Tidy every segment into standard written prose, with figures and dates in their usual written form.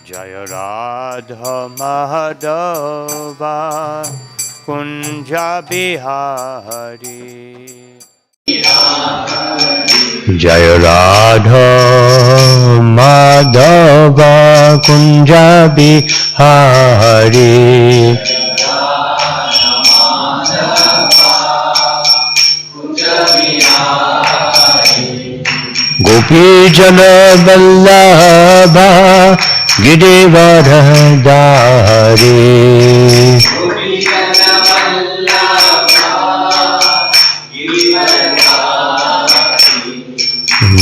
Jaya Radha Madhava Kunja Bihari. Jaya Radha Madhava Kunja Bihari. Gopi Jana Vallabha Girivardhari.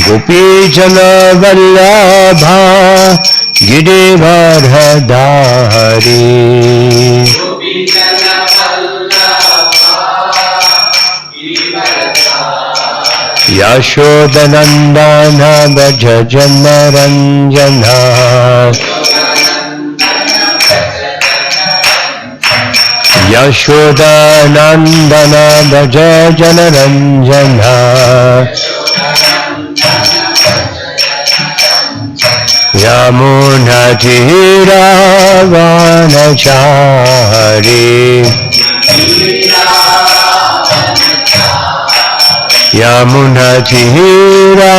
Gopi Jana Vallabha Girivardhari. Yashodanandana Braja Jana Ranjana. Yashodanandana Braja Jana Ranjana. Yamuna Tira Vanachari. Yamuna Tira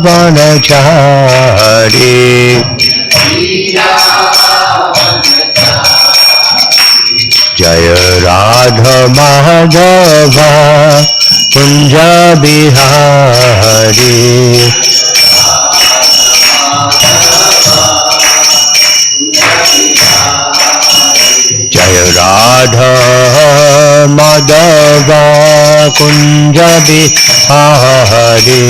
Vanachari. Jaya Radha Madhava Kunja Bihari. Jaya Radha Madhava Kunja Bihari.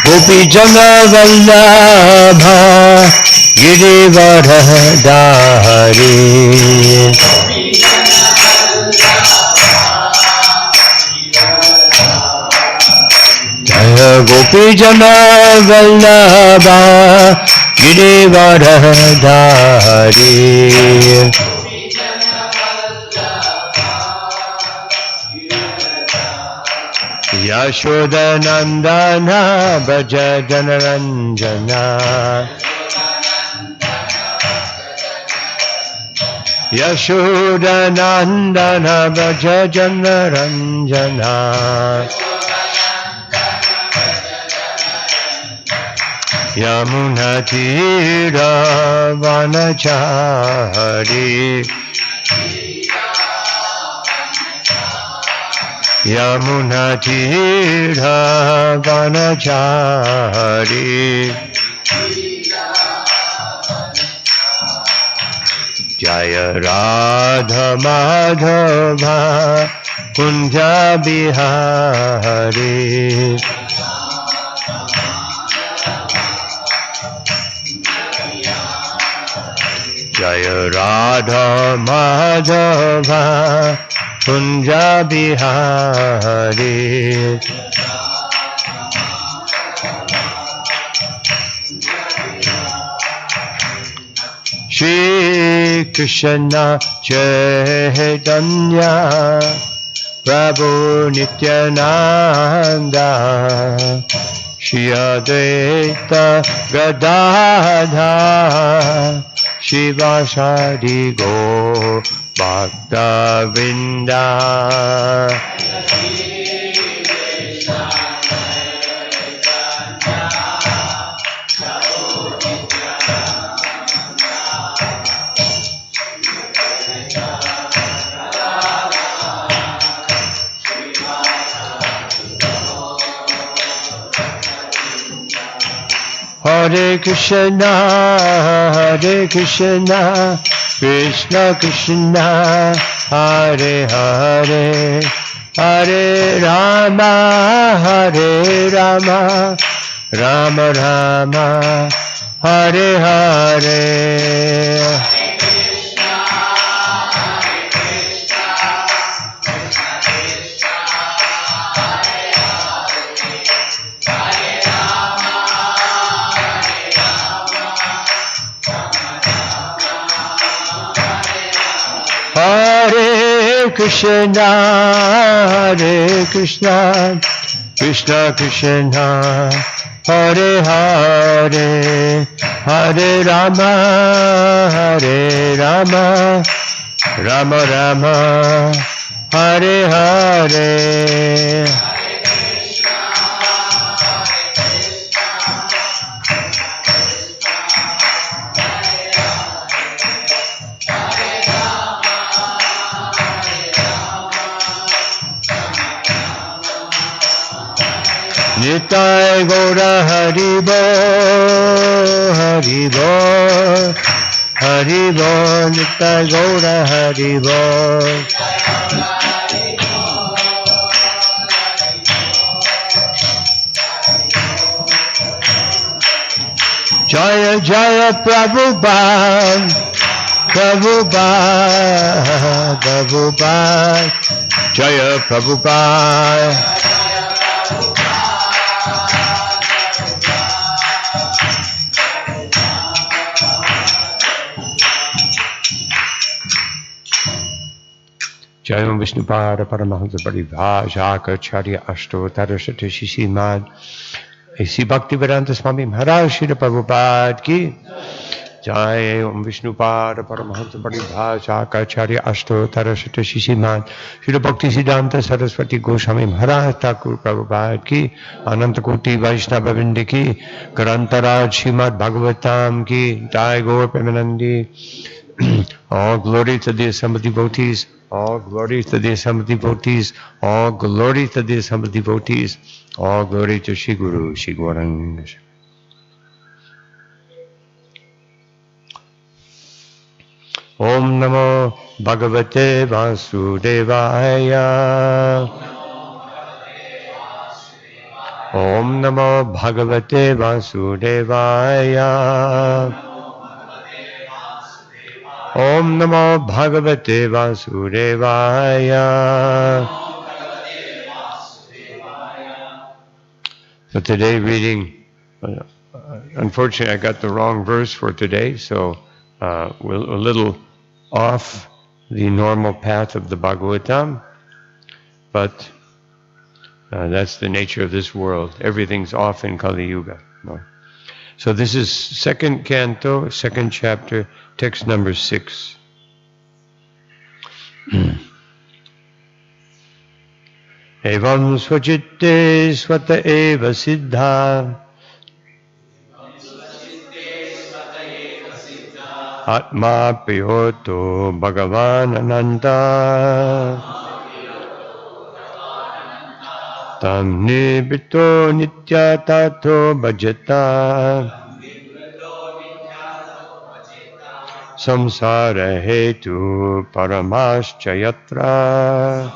Gopi Jana Vallabha Girivardhari. Jaya Gopi Jana Vallabha Girivardhari. Yashodanandana Braja Jana Ranjana. Yashodanandana Braja Jana Ranjana. Yamuna Tira Vanachari. Yamuna Tira Vanachari. Jaya Radha Madhava Kunja Bihari. Jaya Radha Madhava Kunja Bihari. Shri Krishna Chaitanya Prabhu Nityananda Shri Advaita Gadadhar Shivasari Go Bhakta Vrinda. Hare Krishna, Krishna Krishna, Hare Hare, Hare Rama, Rama Rama, Hare Hare. Krishna, Hare Krishna, Krishna Krishna, Hare Hare, Hare Rama, Hare Rama, Rama Rama, Hare Hare. Nitai Gaura Haribo, Haribo, Haribo, Nitai Gaura Haribo. Jaya Jaya Prabhupada, Prabhupada, Prabhupada, Jaya Prabhupada. Jayam Vishnupada Paramahansa Paribhāśākacārya Aṣṭottara Śrimād A.C. Bhaktivedanta Swami Maharaj Srila Prabhupada ki Jayam Vishnupada Paramahansa Paribhāśākacārya Aṣṭottara Śrimād Srila Bhaktisiddhanta Saraswati Goswami Maharaj Thakur Prabhupada ki Anantakoti Vaishnava Vrinda ki Grantaraj Srimad Bhagavatam ki Jai Gaur Premanandi. All glory to the assembled devotees. All glory to the assembled devotees. All glory to the assembled devotees. All glory to Shri Guru, Shri Gauranga. Om Namo Bhagavate Vasudevaya. Om Namo Bhagavate Vasudevaya. Om Namo Bhagavate Vasudevaya. So today reading, unfortunately I got the wrong verse for today, so we're a little off the normal path of the Bhagavatam, but that's the nature of this world. Everything's off in Kali Yuga. No? So this is second canto, second chapter, text number 6. Evam svachitte svata eva siddha Atma piyoto Bhagavan Ananta Tam nibito nitya tato bhajata Samsara hetu paramascha yatra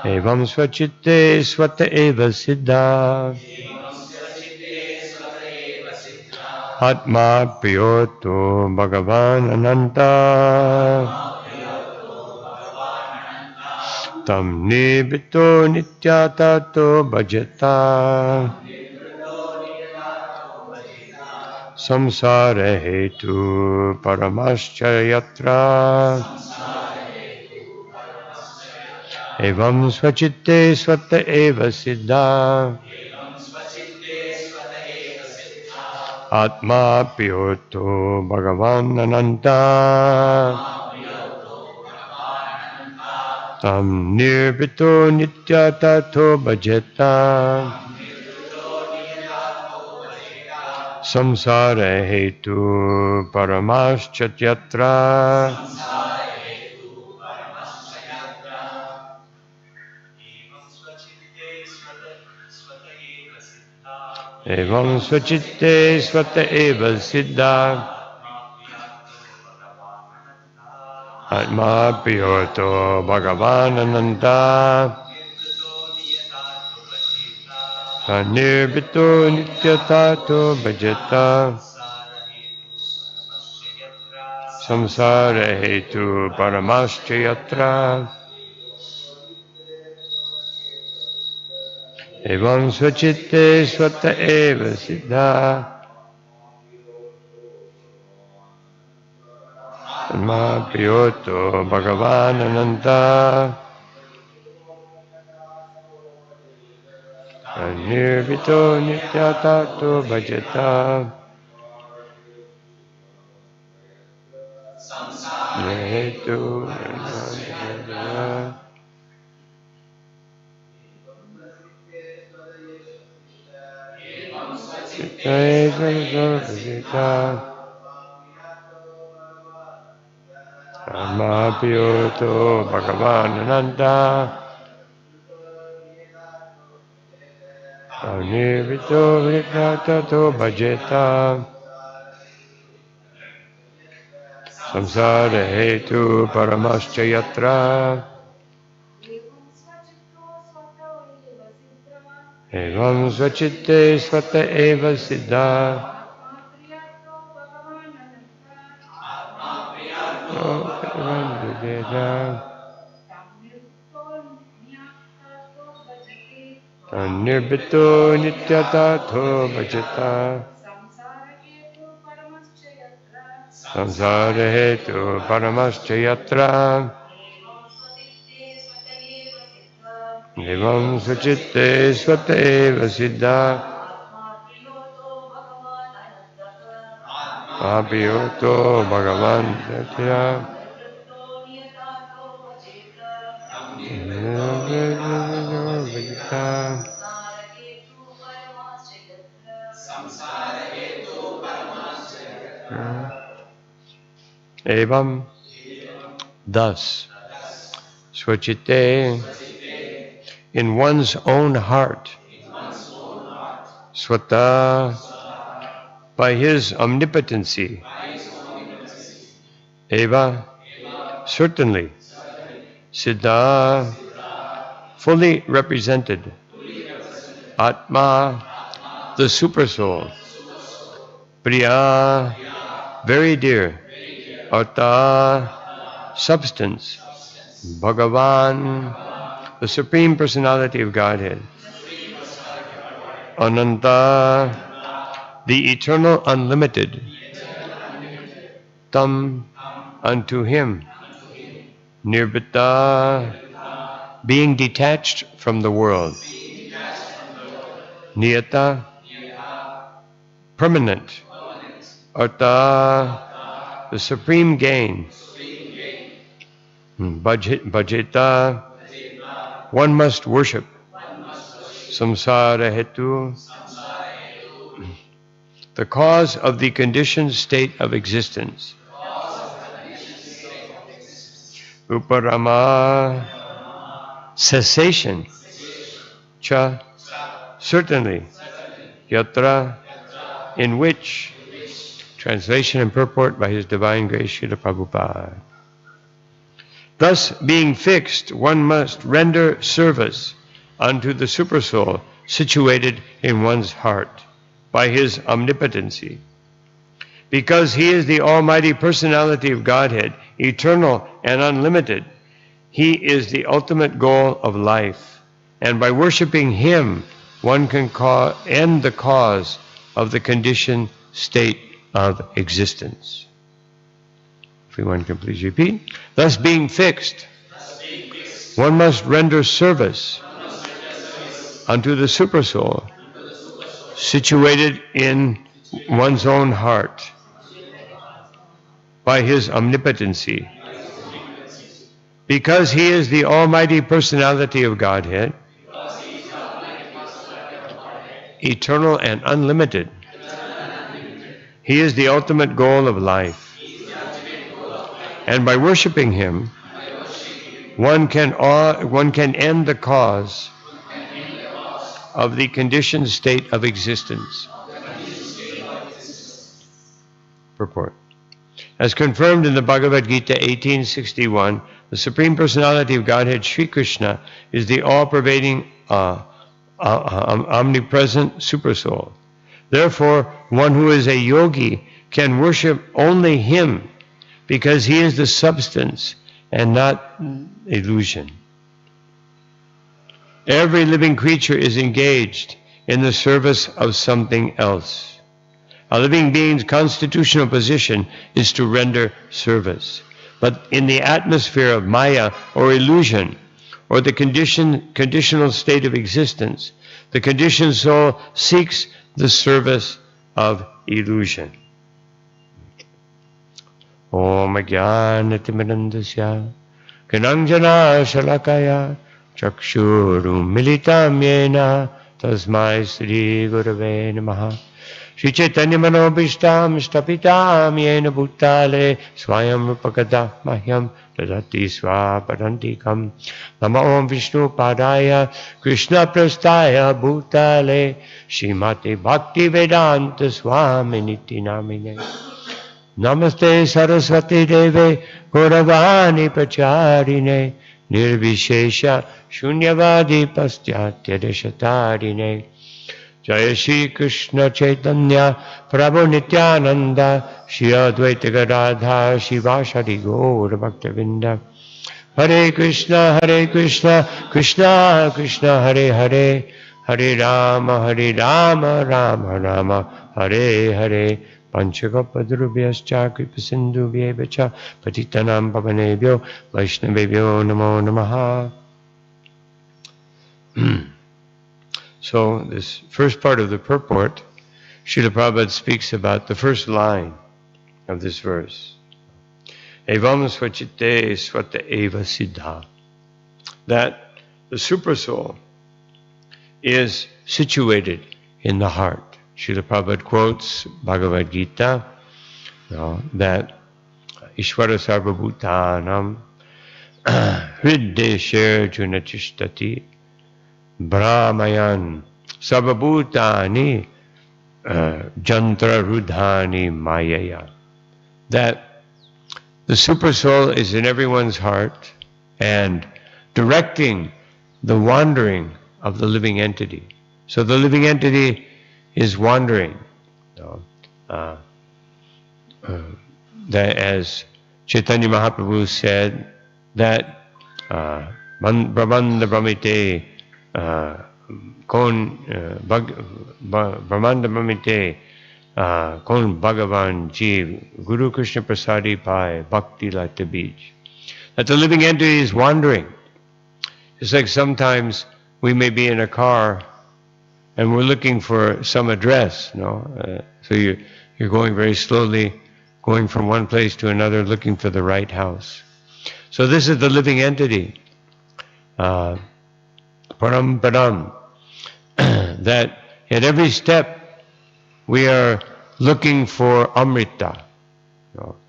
Evam svachitte svata eva siddha Atma piyoto Bhagavan Ananta Tam nibito nitya tato bhajata Samsara hetu paramascha yatra Evam svachitte svata eva siddha Atma piyoto Bhagavan Ananta Tam nirbhito nitya tato bhajata Samsara hetu paramascha yatra Evam svachitte svata eva siddha Atma piyoto Bhagavan Ananta Nirbhito nityatato bhajata Samsara hetu paramascha yatra Evam svachitte svata eva siddha Atma Piyoto Bhagavan Ananta Nirvito Nityatato Bhajata Nehetu Atma Piyoto Bhagavan Ananta Nirvito Nityatato Bhajata Samsara Hetu Paramascha Yatra Evam Svachitte Svata Eva Siddha Nirbhito Nityatato Bhajata Samsara Hetu Paramascha Yatra Evam Svachitte Svata Eva Siddha Abhiyoto Bhagavan Satya Evam, thus, Swachite, in one's own heart, Swata, by his omnipotency, Eva, certainly, Siddha, fully represented, Atma, the Supersoul, Priya, very dear, Artha, substance, Bhagavan, the Supreme Personality of Godhead, Ananta, the Eternal Unlimited, Tam, unto him, Nirbhita, being detached from the world, Niyata, permanent, Artha, the supreme gain, Bhajeta, one must worship, Samsara Hetu, the cause of the conditioned state of existence, Uparama, cessation, Cha, certainly, Yatra, in which, translation and purport by His Divine Grace Srila Prabhupada. Thus, being fixed, one must render service unto the Supersoul situated in one's heart by His omnipotency. Because He is the Almighty Personality of Godhead, eternal and unlimited, He is the ultimate goal of life, and by worshiping Him, one can end the cause of the conditioned state of existence. If one can please repeat. Thus being fixed, one must render service unto the Supersoul situated in one's own heart by His omnipotency. Because He is the Almighty Personality of Godhead, eternal and unlimited, He is the ultimate goal of life. And by worshiping Him, one can end the cause of the conditioned state of existence. Purport. As confirmed in the Bhagavad Gita 18:61, the Supreme Personality of Godhead, Sri Krishna, is the all-pervading, omnipresent Supersoul. Therefore, one who is a yogi can worship only Him, because He is the substance and not illusion. Every living creature is engaged in the service of something else. A living being's constitutional position is to render service. But in the atmosphere of Maya or illusion, or the conditional state of existence, the conditioned soul seeks the service of illusion. Om Jnanatimirandasya Kananjana Shalakaya Chakshuru Militam Yena Tasmai Sri Gurave Namaha Shri Chaitanya Manobhishtam Stapitam Yena Bhutale Swayam Rupakada Mahyam Tadati Swapadantikam Nama Om Vishnu Padaya Krishna Prastaya Bhutale Shrimati Bhakti Vedanta Swami Niti Namine Namaste Saraswati Deve Gauravani Pracharine Nirvishesha Shunyavadi Paschatya Deshatarine Jaya Shri Krishna Chaitanya Prabhu Nityananda Shri Advaita Gadadhar Shivashadi Gaura Bhaktavinda Hare Krishna Krishna Krishna Hare Hare Hare Rama Rama Rama Hare Hare Panchakapadrubhyascha Kripasindhubhyevacha Patitanam Pavanebhyo Vaishnavebhyo Namo Namaha. So this first part of the purport, Srila Prabhupada speaks about the first line of this verse. Evam svachitte svata eva siddha. That the Supersoul is situated in the heart. Srila Prabhupada quotes Bhagavad Gita, that Ishvara Sarvabhutanam Hriddesher Junachishtati Brahmayan Sarvabhutani Jantra Rudhani Mayaya. That the Supersoul is in everyone's heart and directing the wandering of the living entity. So the living entity is wandering. That as Chaitanya Mahaprabhu said, that Brahmanda Brahmite Brahmanda Brahmite Kon Bhagavan Jeev Guru Krishna Prasadi Pai Bhakti Lata Bij. That the living entity is wandering. It's like sometimes we may be in a car and we're looking for some address, so you're going very slowly, going from one place to another, looking for the right house. So this is the living entity, param param, that at every step we are looking for Amrita.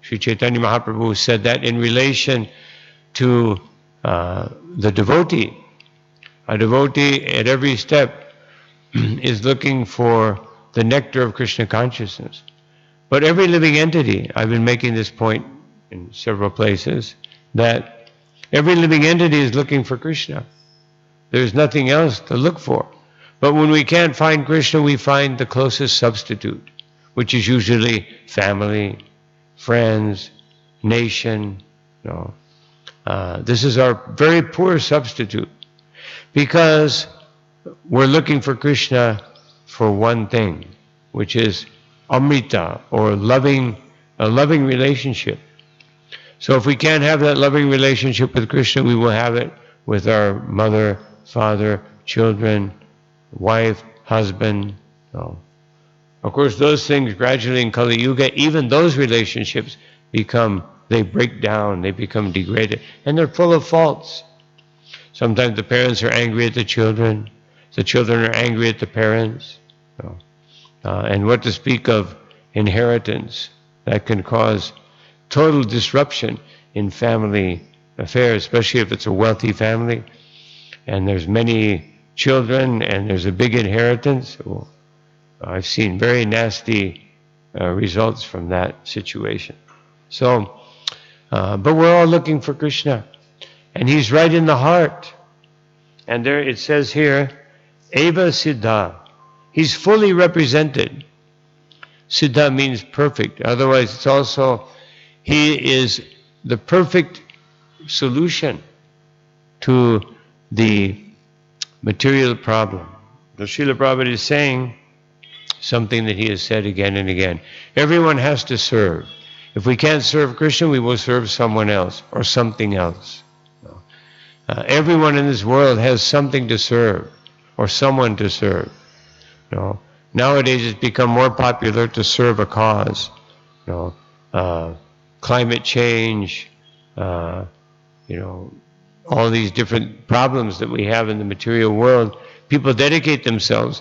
Sri Chaitanya Mahaprabhu said that in relation to the devotee. A devotee at every step is looking for the nectar of Krishna consciousness. But every living entity, I've been making this point in several places, that every living entity is looking for Krishna. There's nothing else to look for. But when we can't find Krishna, we find the closest substitute, which is usually family, friends, nation. This is our very poor substitute, because we're looking for Krishna for one thing, which is Amrita, or a loving relationship. So if we can't have that loving relationship with Krishna, we will have it with our mother, father, children, wife, husband. Of course, those things gradually in Kali Yuga, even those relationships they break down, they become degraded, and they're full of faults. Sometimes the parents are angry at the children are angry at the parents. And what to speak of inheritance, that can cause total disruption in family affairs, especially if it's a wealthy family and there's many children and there's a big inheritance. I've seen very nasty results from that situation. So, but we're all looking for Krishna, and He's right in the heart. And there it says here, Eva Siddha. He's fully represented. Siddha means perfect. Otherwise, it's also, He is the perfect solution to the material problem. The Srila Prabhupada is saying, something that he has said again and again. Everyone has to serve. If we can't serve Krishna, we will serve someone else or something else. Everyone in this world has something to serve or someone to serve. Nowadays it's become more popular to serve a cause. Climate change, all these different problems that we have in the material world. People dedicate themselves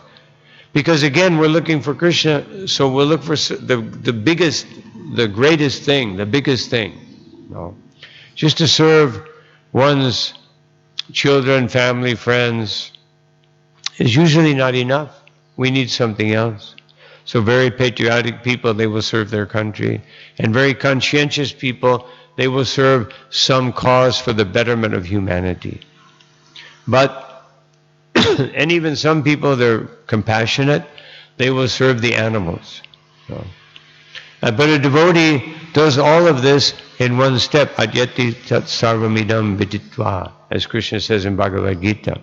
because, again, we're looking for Krishna, so we'll look for the biggest, the greatest thing, the biggest thing. Just to serve one's children, family, friends is usually not enough. We need something else. So very patriotic people, they will serve their country. And very conscientious people, they will serve some cause for the betterment of humanity. But, and even some people, they're compassionate, they will serve the animals. But a devotee does all of this in one step. Adyati tat sarvamidam viditva, as Krishna says in Bhagavad Gita.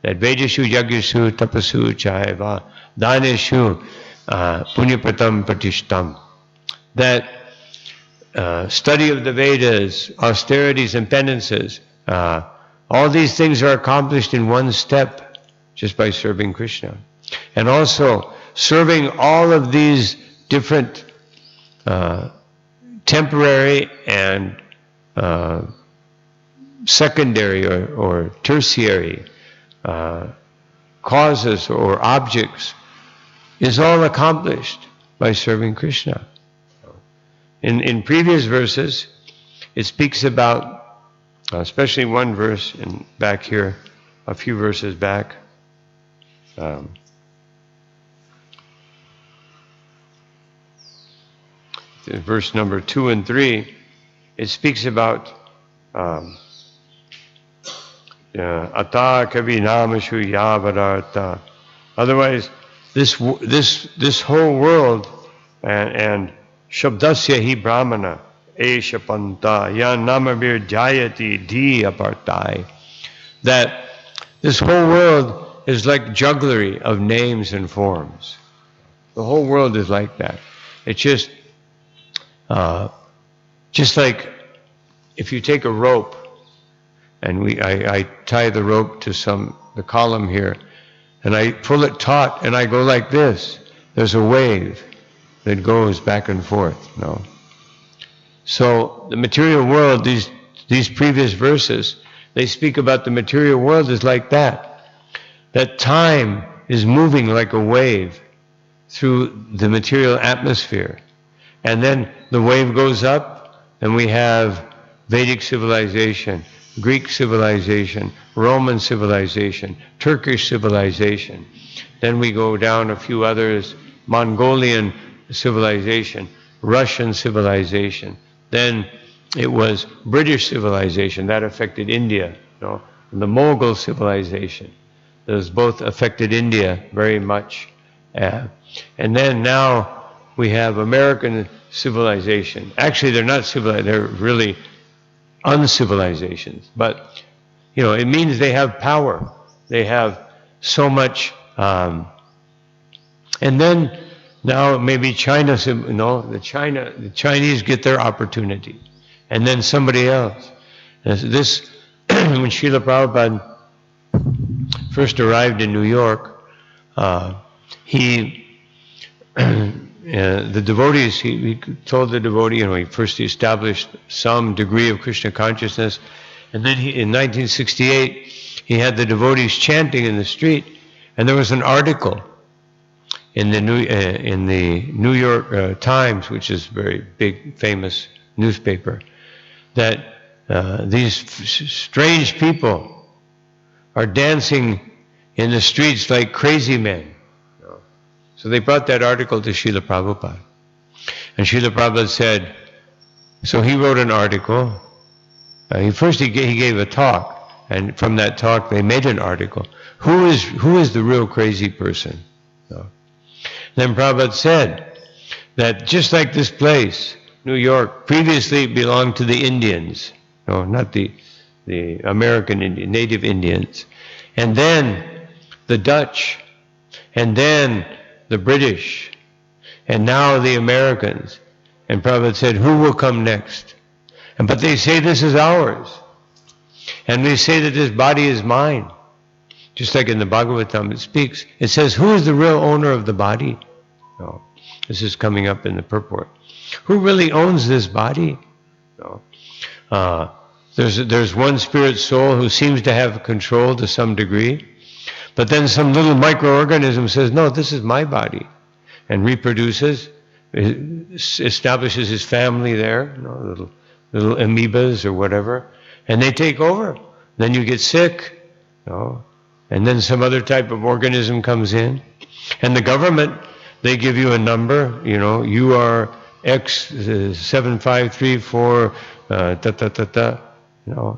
That Vedashu, Yagyashu, Tapasu, Chaiva, Daneshu, Punyapratam Pratishtam. That study of the Vedas, austerities and penances, all these things are accomplished in one step just by serving Krishna. And also serving all of these different temporary and secondary or tertiary causes or objects is all accomplished by serving Krishna. In previous verses, it speaks about, especially one verse back here, a few verses back, verse number 2 and 3, it speaks about Ata Kavinamashu Yavararta. Otherwise, this whole world and Shabdasya hi Brahmana Esha Panta Yan Namavir Jayati Di Apartai. That this whole world is like jugglery of names and forms. The whole world is like that. It's just like if you take a rope and I tie the rope to the column here and I pull it taut and I go like this, there's a wave that goes back and forth. So the material world, these previous verses, they speak about the material world as like that. That time is moving like a wave through the material atmosphere. And then the wave goes up and we have Vedic civilization, Greek civilization, Roman civilization, Turkish civilization. Then we go down a few others, Mongolian civilization, Russian civilization. Then it was British civilization, that affected India. And the Mughal civilization, those both affected India very much. And then now we have American civilization. Actually, they're not civilized, they're really uncivilizations. But, it means they have power. They have so much. And then now maybe China, the Chinese get their opportunity. And then somebody else. This, when Srila Prabhupada first arrived in New York, the devotees, he told the devotee, he first established some degree of Krishna consciousness, and then in 1968, he had the devotees chanting in the street, and there was an article in the New York Times, which is a very big, famous newspaper, that these strange people are dancing in the streets like crazy men. So they brought that article to Srila Prabhupada. And Srila Prabhupada said, so he wrote an article. He gave a talk, and from that talk they made an article. Who is the real crazy person? Then Prabhupada said that just like this place, New York, previously belonged to the Indians. Not the American Indian, native Indians. And then the Dutch. And then the British, and now the Americans. And Prabhupada said, who will come next? But they say this is ours. And we say that this body is mine. Just like in the Bhagavatam it speaks. It says, who is the real owner of the body? No. This is coming up in the purport. Who really owns this body? No. There's one spirit soul who seems to have control to some degree. But then some little microorganism says, no, this is my body. And reproduces, establishes his family there, little amoebas or whatever. And they take over. Then you get sick. And then some other type of organism comes in. And the government, they give you a number, you are X 7534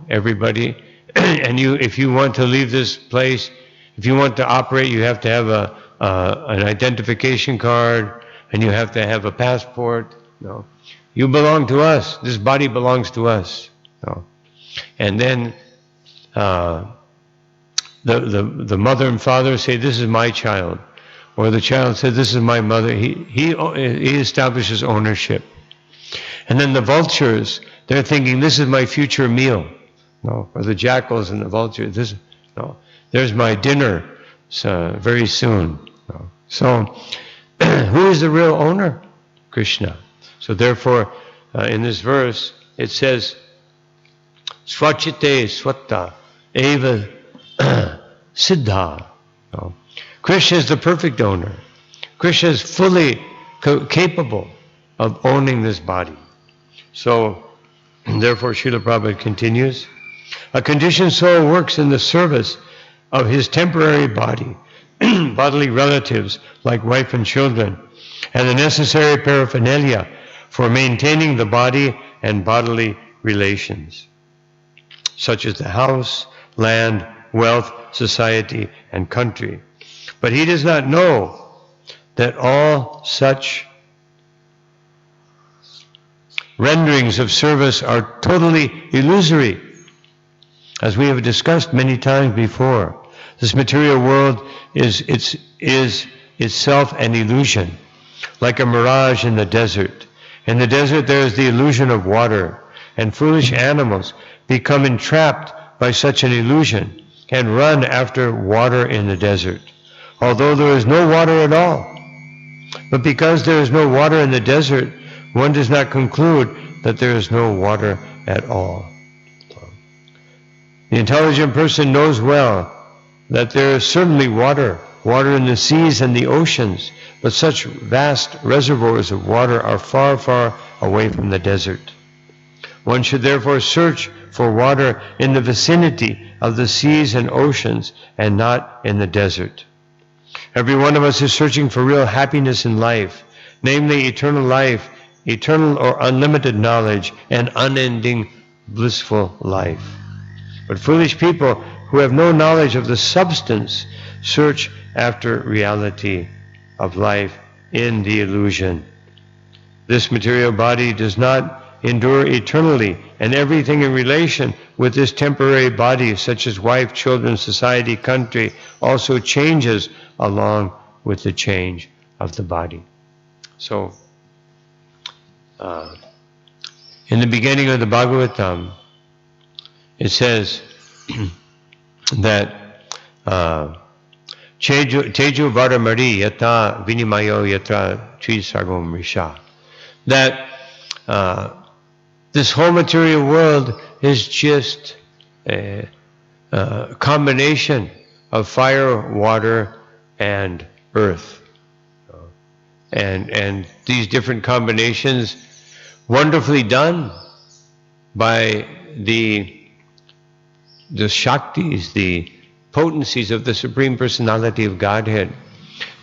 everybody. And if you want to leave this place, if you want to operate, you have to have an identification card, and you have to have a passport. You belong to us. This body belongs to us. And then the mother and father say, this is my child. Or the child said, this is my mother. He establishes ownership. And then the vultures, they're thinking, this is my future meal. Or the jackals and the vultures, there's my dinner very soon. So who is the real owner? Krishna. So therefore, in this verse, it says, Swachite swatta eva siddha. Krishna is the perfect owner. Krishna is fully capable of owning this body. So, therefore, Srila Prabhupada continues, a conditioned soul works in the service of his temporary body, bodily relatives like wife and children, and the necessary paraphernalia for maintaining the body and bodily relations, such as the house, land, wealth, society, and country. But he does not know that all such renderings of service are totally illusory, as we have discussed many times before. This material world is itself an illusion, like a mirage in the desert. In the desert there is the illusion of water, and foolish animals become entrapped by such an illusion and run after water in the desert, although there is no water at all. But because there is no water in the desert, one does not conclude that there is no water at all. The intelligent person knows well that there is certainly water in the seas and the oceans, but such vast reservoirs of water are far, far away from the desert. One should therefore search for water in the vicinity of the seas and oceans and not in the desert. Every one of us is searching for real happiness in life, namely eternal life, eternal or unlimited knowledge, and unending blissful life. But foolish people who have no knowledge of the substance search after reality of life in the illusion. This material body does not endure eternally, and everything in relation with this temporary body, such as wife, children, society, country, also changes along with the change of the body. So, in the beginning of the Bhagavatam, it says that Tejo Varamari Yata Vinimayo Yatra Tri Sarvam Risha, that this whole material world is just a combination of fire, water, and earth. And these different combinations, wonderfully done by the Shaktis, the potencies of the Supreme Personality of Godhead.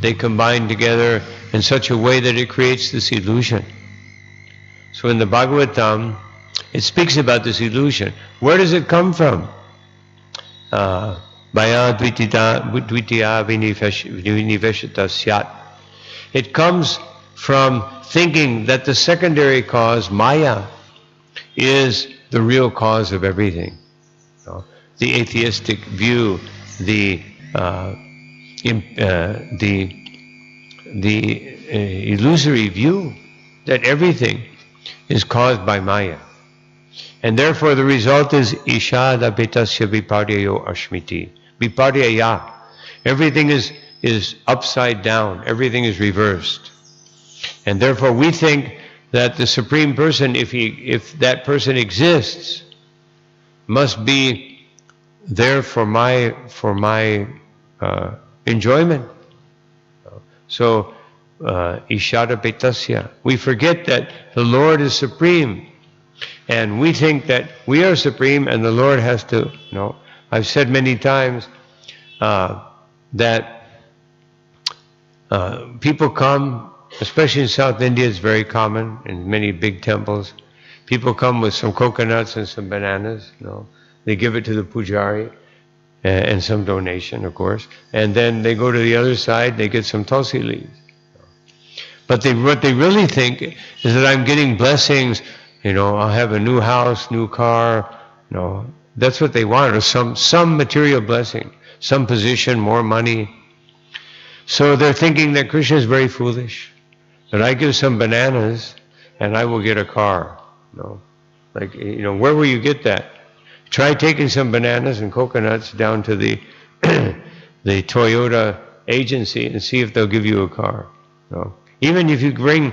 They combine together in such a way that it creates this illusion. So in the Bhagavatam, it speaks about this illusion. Where does it come from? Maya dvitiya viniveshita syat. It comes from thinking that the secondary cause, Maya, is the real cause of everything. The atheistic view, the illusory view that everything is caused by Maya. And therefore the result is Ishada Betasya Viparyayo Ashmiti. Viparyaya. Everything is upside down. Everything is reversed. And therefore we think that the Supreme Person, if that person exists, must be there for my enjoyment. So Ishada Betasya. We forget that the Lord is supreme. And we think that we are supreme and the Lord has to, I've said many times that people come, especially in South India, it's very common in many big temples. People come with some coconuts and some bananas, They give it to the pujari and some donation, of course. And then they go to the other side, they get some tulsi leaves. But what they really think is that I'm getting blessings, I'll have a new house, new car, that's what they want, or some material blessing, some position, more money. So they're thinking that Krishna is very foolish, that I give some bananas and I will get a car. Like, where will you get that? Try taking some bananas and coconuts down to the the Toyota agency and see if they'll give you a car. Even if you bring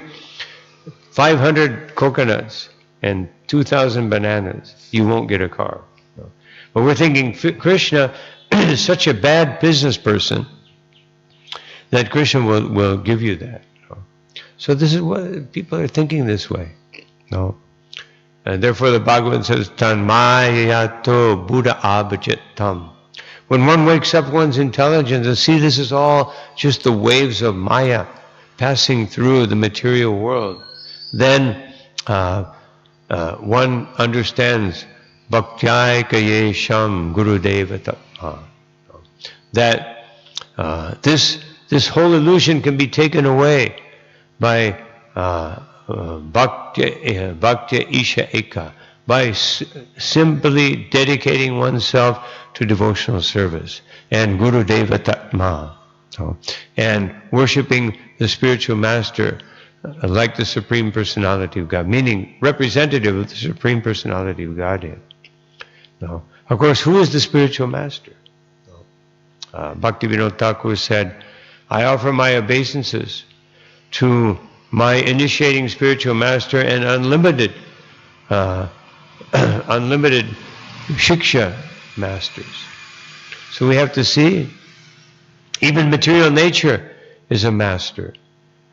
500 coconuts and 2,000 bananas, you won't get a car. But we're thinking Krishna is such a bad business person that Krishna will give you that. So this is what people are thinking this way. And therefore the Bhagavatam says, Tanmayato Buddha abhajitam. When one wakes up one's intelligence and see this is all just the waves of Maya passing through the material world, then one understands Bhaktyai Sham Guru Devata. That this whole illusion can be taken away by Bhaktya Isha Eka, by simply dedicating oneself to devotional service and Guru Devatatma, and worshipping the spiritual master like the Supreme Personality of God, meaning representative of the Supreme Personality of Godhead. Of course, who is the spiritual master? Bhaktivinoda Thakur said, I offer my obeisances to my initiating spiritual master and unlimited shiksha masters. So we have to see, even material nature is a master.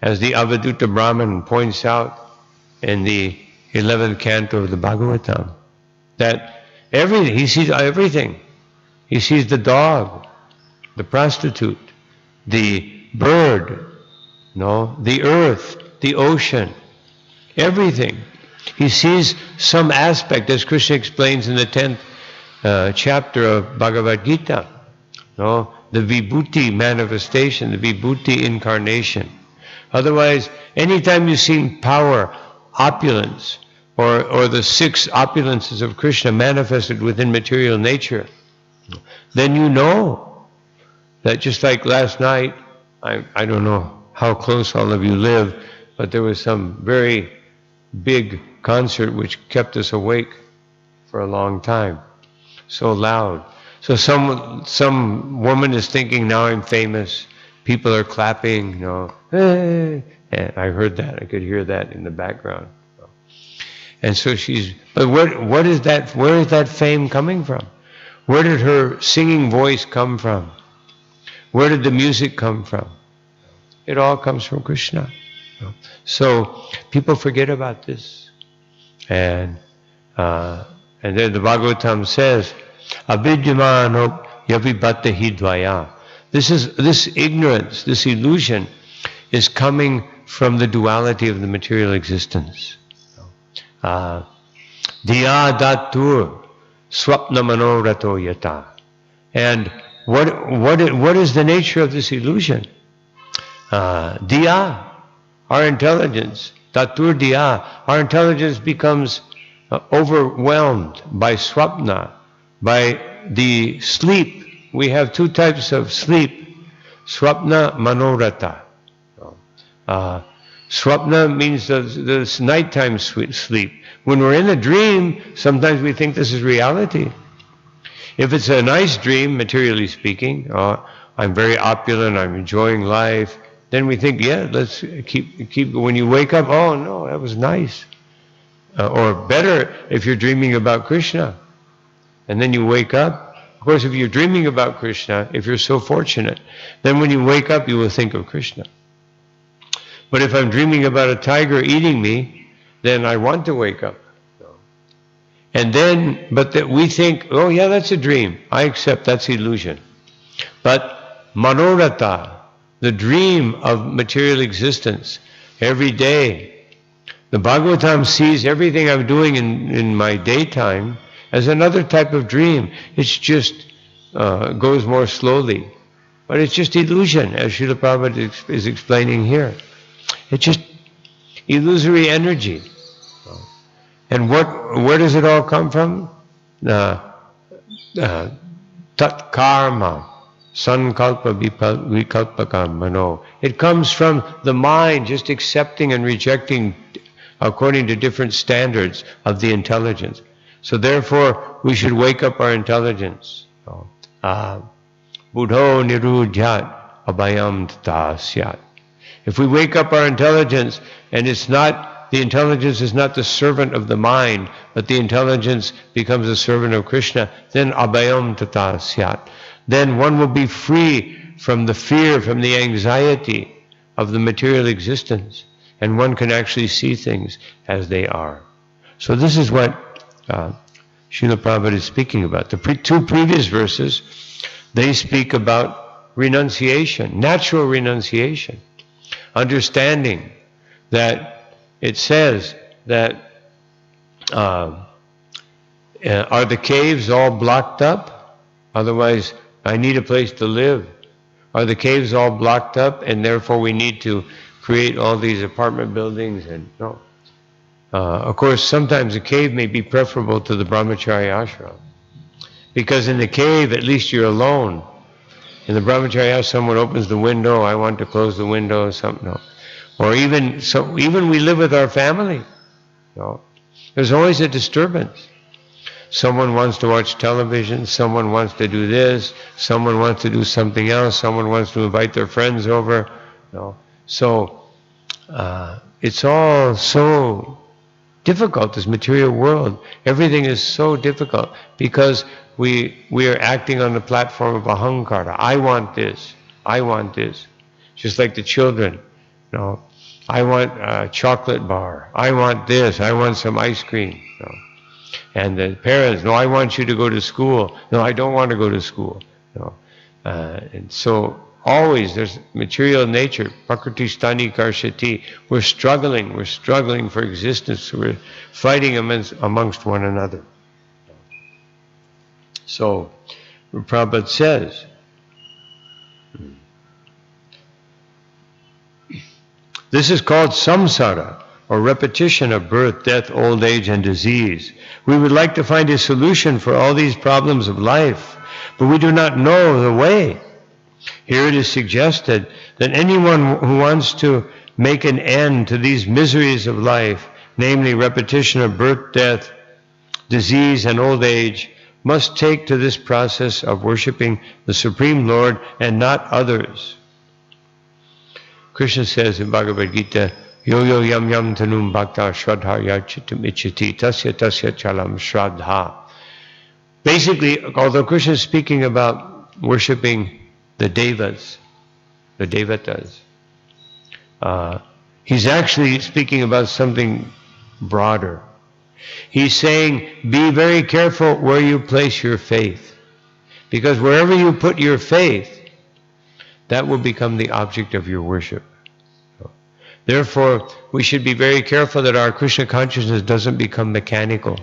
As the Avaduta Brahman points out in the 11th canto of the Bhagavatam, that he sees everything. He sees the dog, the prostitute, the bird, the earth, the ocean, everything. He sees some aspect, as Krishna explains in the 10th chapter of Bhagavad Gita, the Vibhuti manifestation, the Vibhuti incarnation. Otherwise, anytime you see power, opulence, or the 6 opulences of Krishna manifested within material nature, then you know that just like last night, I don't know how close all of you live, but there was some very big concert which kept us awake for a long time. So loud. So some woman is thinking, now I'm famous. People are clapping, hey. And I heard that. I could hear that in the background. And so but what is that? Where is that fame coming from? Where did her singing voice come from? Where did the music come from? It all comes from Krishna. So people forget about this. And then the Bhagavatam says, Avidyamano yavibhatta hidvaya. This ignorance, this illusion is coming from the duality of the material existence. Diya datur swapna manorato yata. And what is the nature of this illusion? Diya, our intelligence, datur diya, our intelligence becomes overwhelmed by swapna, by the sleep. We have 2 types of sleep, swapna, manorata. Swapna means the nighttime sleep. When we're in a dream, sometimes we think this is reality. If it's a nice dream, materially speaking, I'm very opulent, I'm enjoying life, then we think, yeah, let's keep. When you wake up, oh no, that was nice. Or better, if you're dreaming about Krishna, and then you wake up. Of course, if you're dreaming about Krishna, if you're so fortunate, then when you wake up, you will think of Krishna. But if I'm dreaming about a tiger eating me, then I want to wake up. And then, we think, oh yeah, that's a dream. I accept, that's illusion. But Manoratha, the dream of material existence, every day, the Bhagavatam sees everything I'm doing in my daytime as another type of dream. It's just goes more slowly. But it's just illusion, as Srila Prabhupada is explaining here. It's just illusory energy. And where does it all come from? Tat karma, sankalpa vikalpaka mano. It comes from the mind just accepting and rejecting according to different standards of the intelligence. So therefore, we should wake up our intelligence. Buddho nirudhyat abhayam tasyat. If we wake up our intelligence, and the intelligence is not the servant of the mind, but the intelligence becomes a servant of Krishna, then abhayam tasyat. Then one will be free from the fear, from the anxiety of the material existence, and one can actually see things as they are. So this is what Srila Prabhupada is speaking about. The two previous verses, they speak about renunciation, natural renunciation, understanding that it says that are the caves all blocked up? Otherwise, I need a place to live. Are the caves all blocked up, and therefore we need to create all these apartment buildings? And no. Of course, sometimes a cave may be preferable to the brahmacharya ashram, because in the cave, at least you're alone. In the brahmacharya ashram, someone opens the window. I want to close the window. Something. No. Or even we live with our family. No. There's always a disturbance. Someone wants to watch television, someone wants to do this, someone wants to do something else, someone wants to invite their friends over. No. So it's all so difficult, this material world. Everything is so difficult because we are acting on the platform of ahankara. I want this. I want this. Just like the children. No. I want a chocolate bar. I want this. I want some ice cream. No. And the parents, no, I want you to go to school. No, I don't want to go to school. No. And so always there's material nature. Prakriti stani karshati. We're struggling for existence. We're fighting amongst one another. So Prabhupada says, this is called samsara, or repetition of birth, death, old age, and disease. We would like to find a solution for all these problems of life, but we do not know the way. Here it is suggested that anyone who wants to make an end to these miseries of life, namely repetition of birth, death, disease, and old age, must take to this process of worshiping the Supreme Lord and not others. Krishna says in Bhagavad Gita, yo yo yam yam tanum bhakta shraddha yachitam ichati tasya tasya chalam shraddha. Basically, although Krishna is speaking about worshiping the devatas, he's actually speaking about something broader. He's saying, be very careful where you place your faith, because wherever you put your faith, that will become the object of your worship. Therefore, we should be very careful that our Krishna consciousness doesn't become mechanical.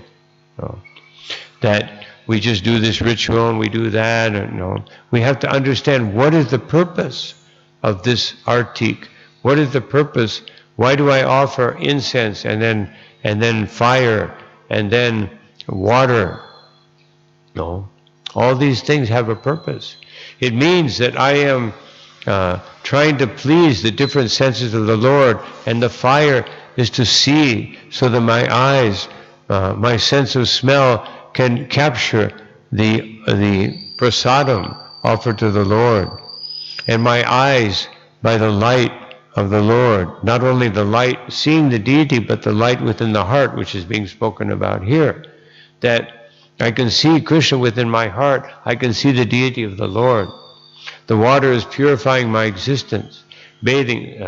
That we just do this ritual and we do that. No. We have to understand what is the purpose of this artik. What is the purpose? Why do I offer incense and then fire and then water? No. All these things have a purpose. It means that I am trying to please the different senses of the Lord, and the fire is to see, so that my eyes, my sense of smell can capture the prasadam offered to the Lord, and my eyes by the light of the Lord, not only the light seeing the deity, but the light within the heart, which is being spoken about here, that I can see Krishna within my heart, I can see the deity of the Lord. The water is purifying my existence, bathing,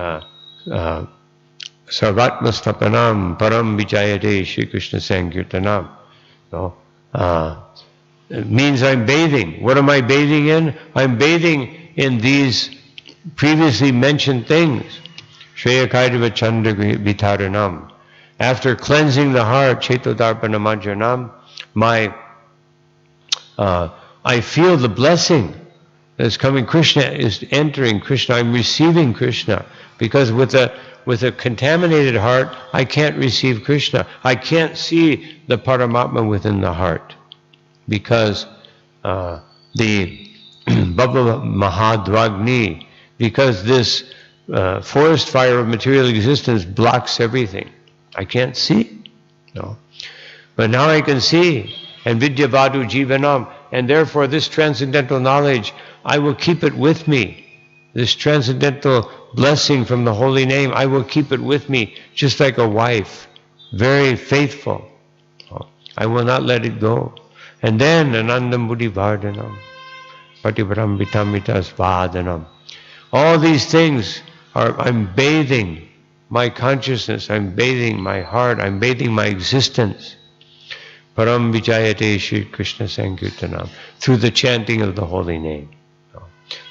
sarvatma stapanam param vijayate Shri Krishna sankirtanam. It means I'm bathing. What am I bathing in? I'm bathing in these previously mentioned things. Shreyakaidava Chandra Vitaranam. After cleansing the heart, Chetodarpana Majranam, I feel the blessing that's coming. Krishna is entering. Krishna, I'm receiving Krishna. Because with a contaminated heart, I can't receive Krishna. I can't see the Paramatma within the heart. Because the Bhava Mahadvagni, because this forest fire of material existence blocks everything. I can't see. No. But now I can see. And Vidyavadu Jivanam. And therefore this transcendental knowledge, I will keep it with me. This transcendental blessing from the holy name, I will keep it with me, just like a wife, very faithful. I will not let it go. And then Anandam Buddhi Vardhanam, Patiparam Vitamita Svadhanam. All these things are, I'm bathing my consciousness, I'm bathing my heart, I'm bathing my existence. Param Vijayate Shri Krishna Sankirtanam, through the chanting of the holy name.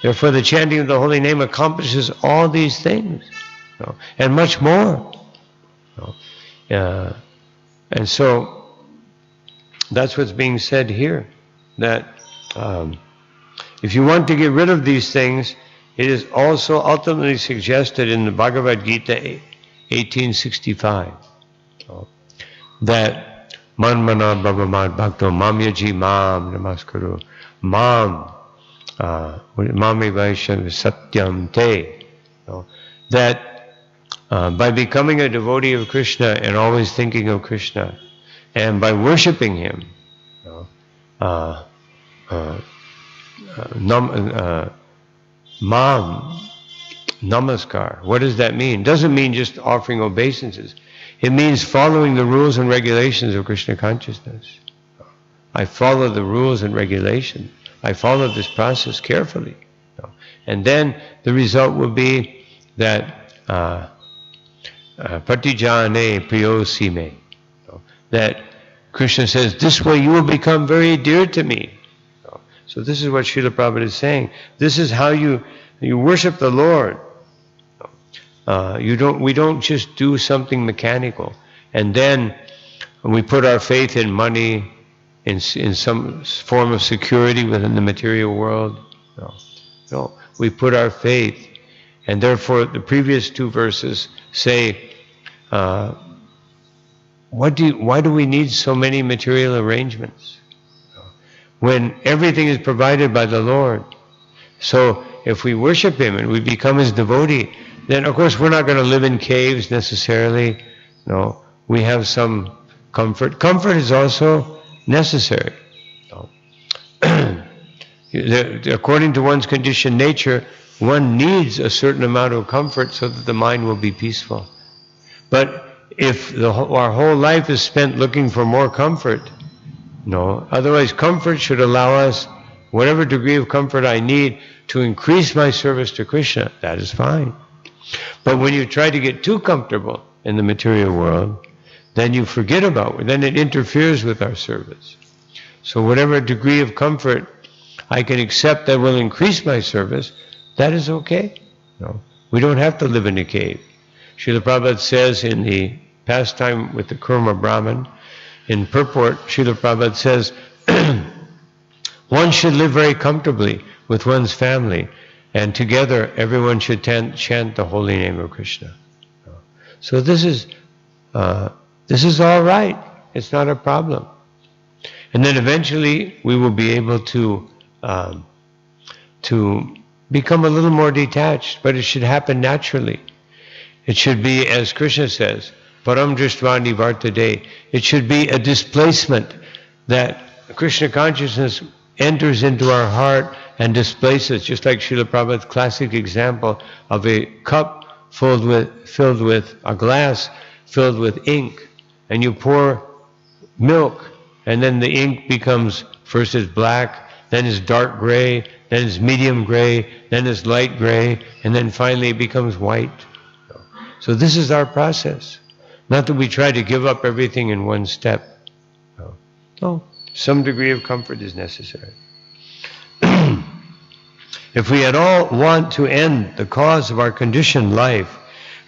Therefore the chanting of the holy name accomplishes all these things, and much more. And so that's what's being said here, that if you want to get rid of these things, it is also ultimately suggested in the Bhagavad Gita 1865 that Manmana Bhavamad Bhakto Mam Yaji Mam Namaskuru Mam Mami Vaishnav Satyam Te, that by becoming a devotee of Krishna and always thinking of Krishna, and by worshipping him, Mam Namaskar. What does that mean? It doesn't mean just offering obeisances. It means following the rules and regulations of Krishna consciousness. I follow the rules and regulations. I follow this process carefully. And then the result will be that Pratijane Priyosime, that Krishna says, this way you will become very dear to me. So this is what Srila Prabhupada is saying. This is how you worship the Lord. We don't just do something mechanical, and then we put our faith in money, in some form of security within the material world. No, we put our faith, and therefore the previous two verses say, why do we need so many material arrangements when everything is provided by the Lord? So if we worship him and we become his devotee, then of course we're not going to live in caves necessarily. No, we have some comfort. Comfort is also necessary. No. According to one's conditioned nature, one needs a certain amount of comfort so that the mind will be peaceful. But if our whole life is spent looking for more comfort, no, otherwise comfort should allow us, whatever degree of comfort I need to increase my service to Krishna, that is fine. But when you try to get too comfortable in the material world, then you forget about it. Then it interferes with our service. So whatever degree of comfort I can accept that will increase my service, that is okay. No, we don't have to live in a cave. Srila Prabhupada says in the pastime with the Kurma Brahmin, in purport, Srila Prabhupada says, one should live very comfortably with one's family, and together everyone should chant the holy name of Krishna. So this is all right. It's not a problem. And then eventually we will be able to become a little more detached, but it should happen naturally. It should be, as Krishna says, Param Dristvani Vartade. It should be a displacement that Krishna consciousness enters into our heart and displaces, just like Srila Prabhupada's classic example of a cup filled with a glass filled with ink, and you pour milk, and then the ink becomes, first it's black, then it's dark gray, then it's medium gray, then it's light gray, and then finally it becomes white. So this is our process. Not that we try to give up everything in one step. No, some degree of comfort is necessary. If we at all want to end the cause of our conditioned life,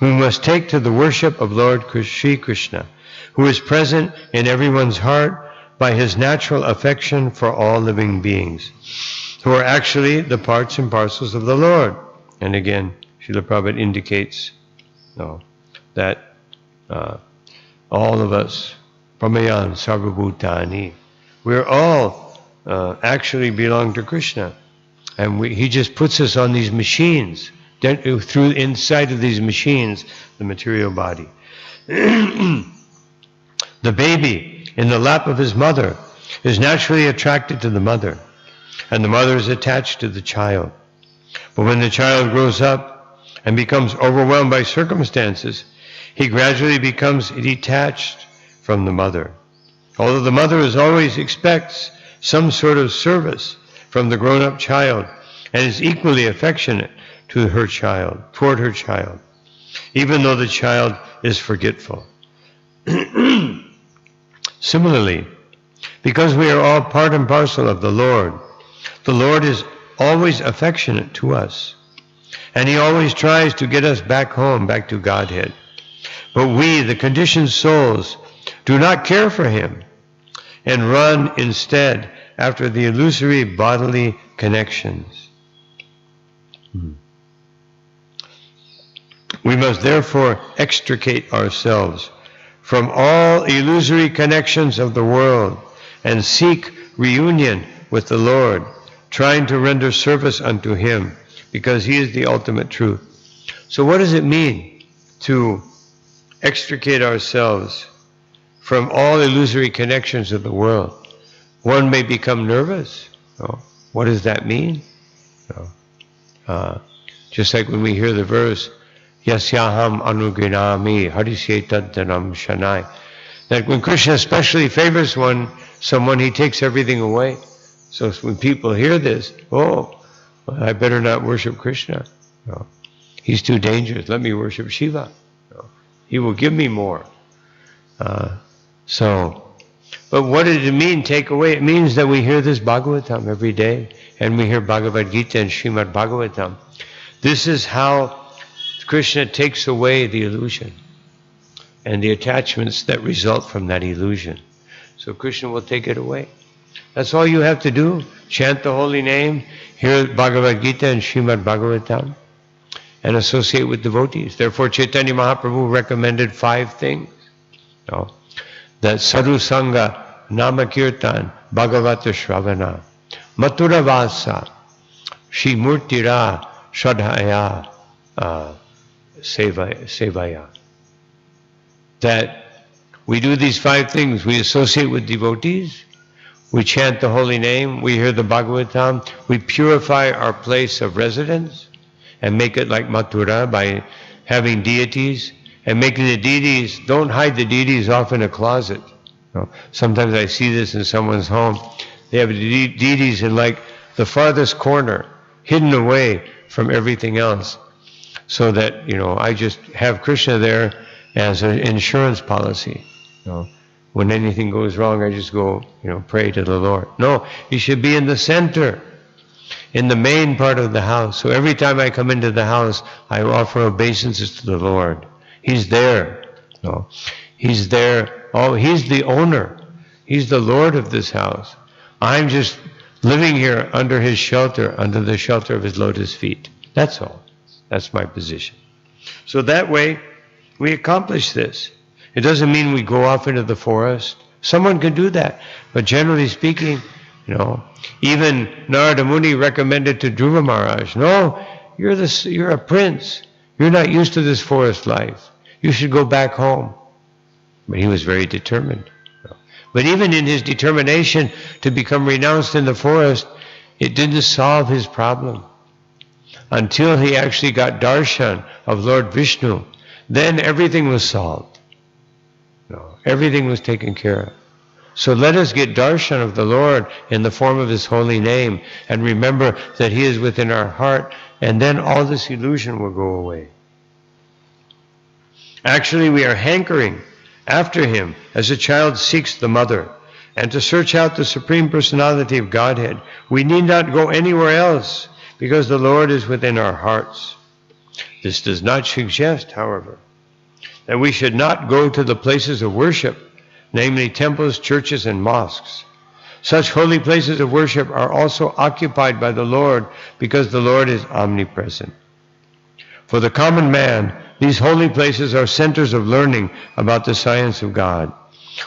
we must take to the worship of Lord Sri Krishna, who is present in everyone's heart by his natural affection for all living beings, who are actually the parts and parcels of the Lord. And again, Srila Prabhupada indicates that all of us, Pramayan Sarvabhutani, we're all actually belong to Krishna. And he just puts us on these machines, through inside of these machines, the material body. The baby in the lap of his mother is naturally attracted to the mother, and the mother is attached to the child. But when the child grows up and becomes overwhelmed by circumstances, he gradually becomes detached from the mother. Although the mother always expects some sort of service from the grown-up child and is equally affectionate to her child, toward her child, even though the child is forgetful. Similarly, because we are all part and parcel of the Lord is always affectionate to us, and he always tries to get us back home, back to Godhead. But we, the conditioned souls, do not care for him and run instead after the illusory bodily connections. We must therefore extricate ourselves from all illusory connections of the world and seek reunion with the Lord, trying to render service unto him, because he is the ultimate truth. So what does it mean to extricate ourselves from all illusory connections of the world? One may become nervous. What does that mean? Just like when we hear the verse, Yasyaham anuginami harisyetantanam shanai, that when Krishna especially favors someone, he takes everything away. So when people hear this, I better not worship Krishna. He's too dangerous. Let me worship Shiva. He will give me more. But what did it mean, take away? It means that we hear this Bhagavatam every day, and we hear Bhagavad Gita and Srimad Bhagavatam. This is how Krishna takes away the illusion and the attachments that result from that illusion. So Krishna will take it away. That's all you have to do. Chant the holy name, hear Bhagavad Gita and Srimad Bhagavatam, and associate with devotees. Therefore Chaitanya Mahaprabhu recommended 5 things. That Sadhu Sangha, Nama Kirtan, Bhagavata Shravana, Mathura Vasa, Shri Murtira, Shradhaya, Sevaya. That we do these 5 things. We associate with devotees, we chant the holy name, we hear the Bhagavatam, we purify our place of residence and make it like Mathura by having deities, and making the deities, don't hide the deities off in a closet. Sometimes I see this in someone's home. They have deities in like the farthest corner, hidden away from everything else, so that, I just have Krishna there as an insurance policy. When anything goes wrong, I just go, pray to the Lord. No, he should be in the center, in the main part of the house. So every time I come into the house, I offer obeisances to the Lord. He's there. He's there. He's the owner. He's the Lord of this house. I'm just living here under his shelter, under the shelter of his lotus feet. That's all. That's my position. So that way, we accomplish this. It doesn't mean we go off into the forest. Someone can do that. But generally speaking, Even Narada Muni recommended to Dhruva Maharaj, no, you're a prince. You're not used to this forest life. You should go back home. But he was very determined. But even in his determination to become renounced in the forest, it didn't solve his problem. Until he actually got darshan of Lord Vishnu, then everything was solved. Everything was taken care of. So let us get darshan of the Lord in the form of His holy name and remember that He is within our heart, and then all this illusion will go away. Actually, we are hankering after Him as a child seeks the mother. And to search out the Supreme Personality of Godhead, we need not go anywhere else because the Lord is within our hearts. This does not suggest, however, that we should not go to the places of worship, namely temples, churches, and mosques. Such holy places of worship are also occupied by the Lord because the Lord is omnipresent. For the common man, these holy places are centers of learning about the science of God.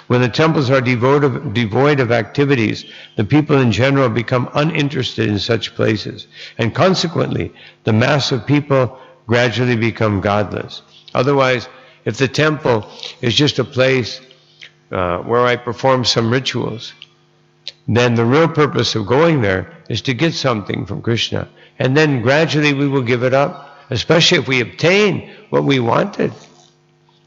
When the temples are devoid of activities, the people in general become uninterested in such places, and consequently, the mass of people gradually become godless. Otherwise, if the temple is just a place where I perform some rituals, then the real purpose of going there is to get something from Krishna, and then gradually we will give it up, especially if we obtain what we wanted.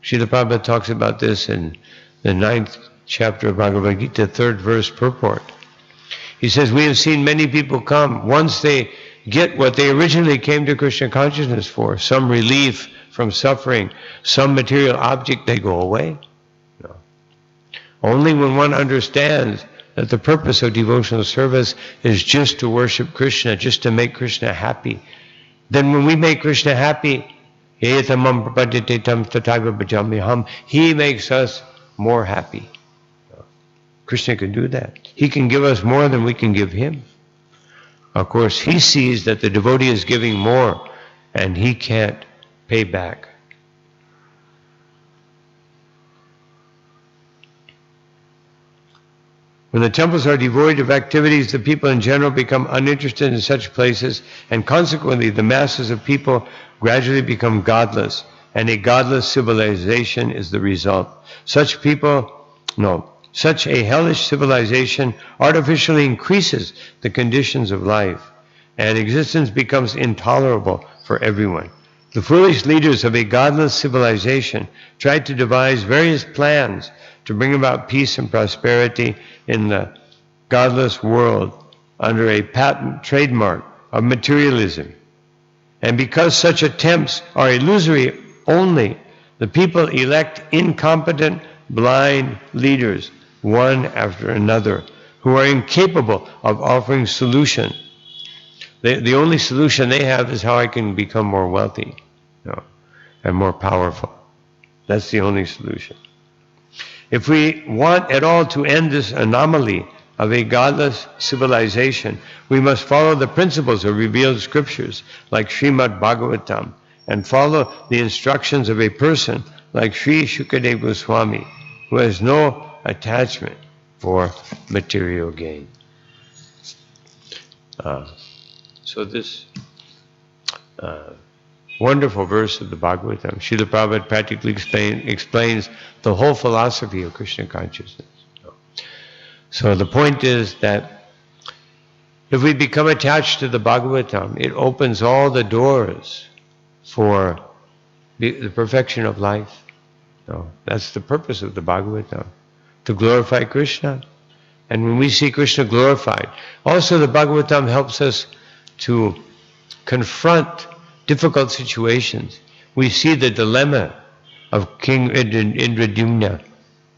Srila Prabhupada talks about this in the 9th chapter of Bhagavad Gita, 3rd verse purport. He says, we have seen many people come, once they get what they originally came to Krishna consciousness for, some relief from suffering, some material object, they go away. No. Only when one understands that the purpose of devotional service is just to worship Krishna, just to make Krishna happy, then when we make Krishna happy, He makes us more happy. Krishna can do that. He can give us more than we can give Him. Of course, He sees that the devotee is giving more and He can't pay back. When the temples are devoid of activities, the people in general become uninterested in such places, and consequently the masses of people gradually become godless, and a godless civilization is the result. Such a hellish civilization artificially increases the conditions of life, and existence becomes intolerable for everyone. The foolish leaders of a godless civilization tried to devise various plans to bring about peace and prosperity in the godless world under a patent trademark of materialism. And because such attempts are illusory only, the people elect incompetent, blind leaders, one after another, who are incapable of offering solution. The only solution they have is how I can become more wealthy, and more powerful. That's the only solution. If we want at all to end this anomaly of a godless civilization, we must follow the principles of revealed scriptures like Srimad Bhagavatam, and follow the instructions of a person like Sri Shukadeva Goswami, who has no attachment for material gain. So this wonderful verse of the Bhagavatam, Srila Prabhupada practically explains the whole philosophy of Krishna consciousness. So the point is that if we become attached to the Bhagavatam, it opens all the doors for the perfection of life. That's the purpose of the Bhagavatam, to glorify Krishna. And when we see Krishna glorified, also the Bhagavatam helps us to confront difficult situations. We see the dilemma of King Indradyumna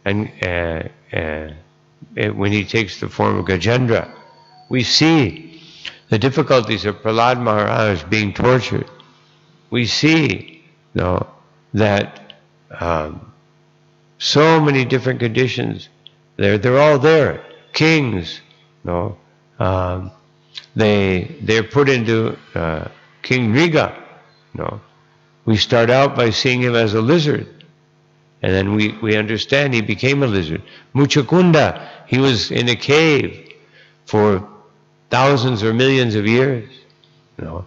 and when he takes the form of Gajendra. We see the difficulties of Prahlad Maharaj being tortured. We see that so many different conditions, they're all there. Kings, they're put into King Riga. We start out by seeing him as a lizard, and then we understand he became a lizard. Muchakunda, he was in a cave for thousands or millions of years. You know.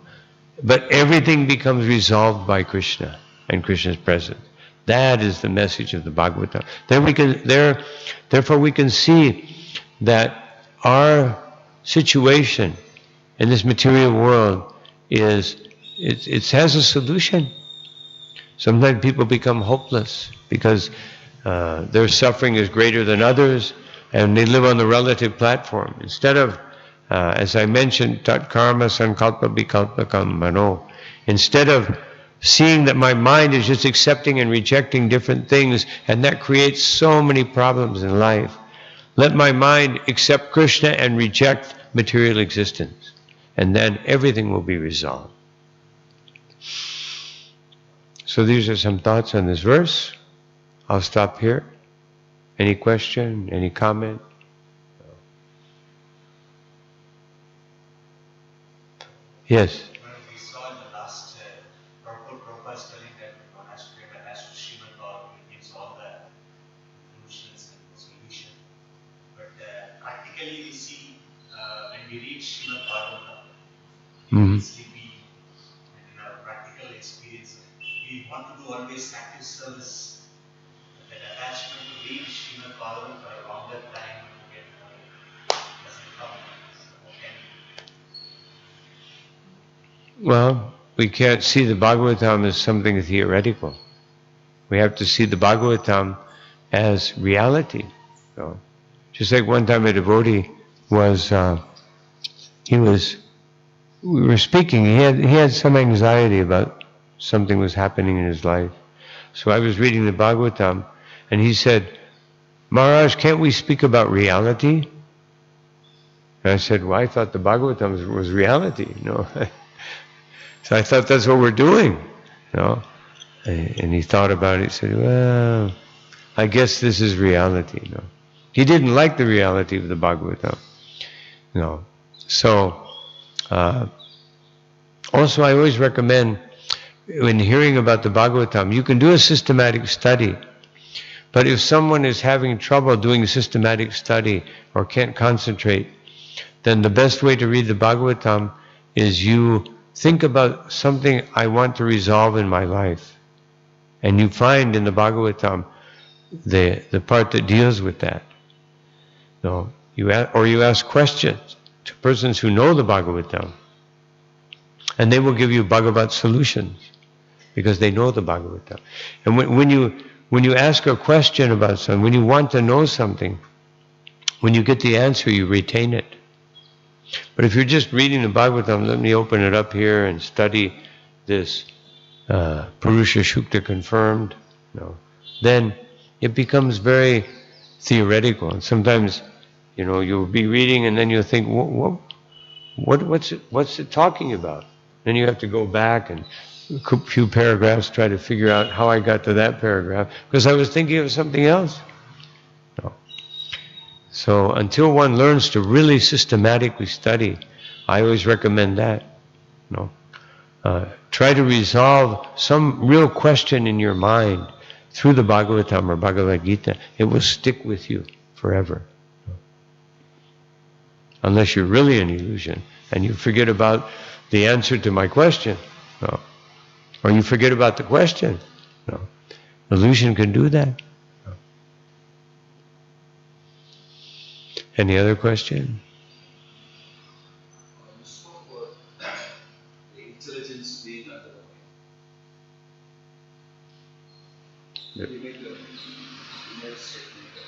But everything becomes resolved by Krishna and Krishna's presence. That is the message of the Bhagavatam. Therefore we can see that our situation in this material world it has a solution. Sometimes people become hopeless because their suffering is greater than others, and they live on the relative platform. Instead of, as I mentioned, tat karma sankalpa vikalpakam mano, instead of seeing that my mind is just accepting and rejecting different things, and that creates so many problems in life, let my mind accept Krishna and reject material existence, and then everything will be resolved. So these are some thoughts on this verse. I'll stop here. Any question? Any comment? Yes. We saw in the last Prabhupada is telling that one has to get attached to Srimad Bhagavatam, it gives all the conclusions and solution. But practically we see when we read Srimad Bhagavatam, we sleepy, and in our practical experience, we want to do always active service. But that attachment to read Srimad Bhagavatam for a longer time to get doesn't come. Well, we can't see the Bhagavatam as something theoretical. We have to see the Bhagavatam as reality. So, just like one time a devotee was, we were speaking, he had some anxiety about something was happening in his life. So I was reading the Bhagavatam, and he said, Maharaj, can't we speak about reality? And I said, well, I thought the Bhagavatam was reality, you know. So I thought that's what we're doing, you know. And he thought about it. He said, well, I guess this is reality, you know. He didn't like the reality of the Bhagavatam, you know. So, also I always recommend, when hearing about the Bhagavatam, you can do a systematic study. But if someone is having trouble doing systematic study or can't concentrate, then the best way to read the Bhagavatam is you think about something I want to resolve in my life. And you find in the Bhagavatam the part that deals with that. No, you ask questions to persons who know the Bhagavatam, and they will give you Bhagavat solutions because they know the Bhagavatam. And when you ask a question about something, when you want to know something, when you get the answer, you retain it. But if you're just reading the Bhagavatam, let me open it up here and study this Purusha Shukta confirmed, then it becomes very theoretical. And sometimes, you know, you'll be reading and then you'll think, what's it talking about? Then you have to go back and a few paragraphs, try to figure out how I got to that paragraph, because I was thinking of something else. So until one learns to really systematically study, I always recommend that. Try to resolve some real question in your mind through the Bhagavatam or Bhagavad Gita. It will stick with you forever. Unless you're really an illusion and you forget about the answer to my question. Or you forget about the question. Illusion can do that. Any other question? You spoke about the intelligence being underlying. Yep. You make a inner statement that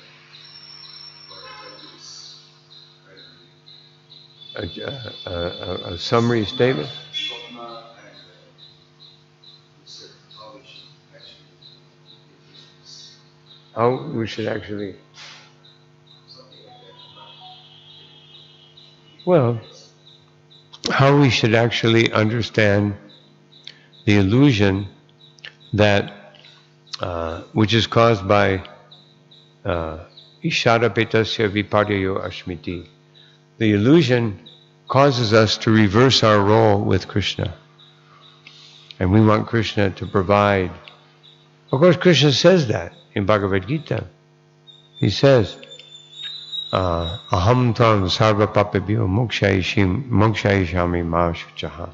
A summary statement? Swapna and you said how we should actually do this. How we should actually... Something like that. Well, how we should actually understand the illusion that which is caused by Ishara Petasya Viparyayo Ashmiti. The illusion causes us to reverse our role with Krishna. And we want Krishna to provide. Of course, Krishna says that in Bhagavad Gita. He says, aham tam sarva papabhyo mokshayishami ma shuchaha.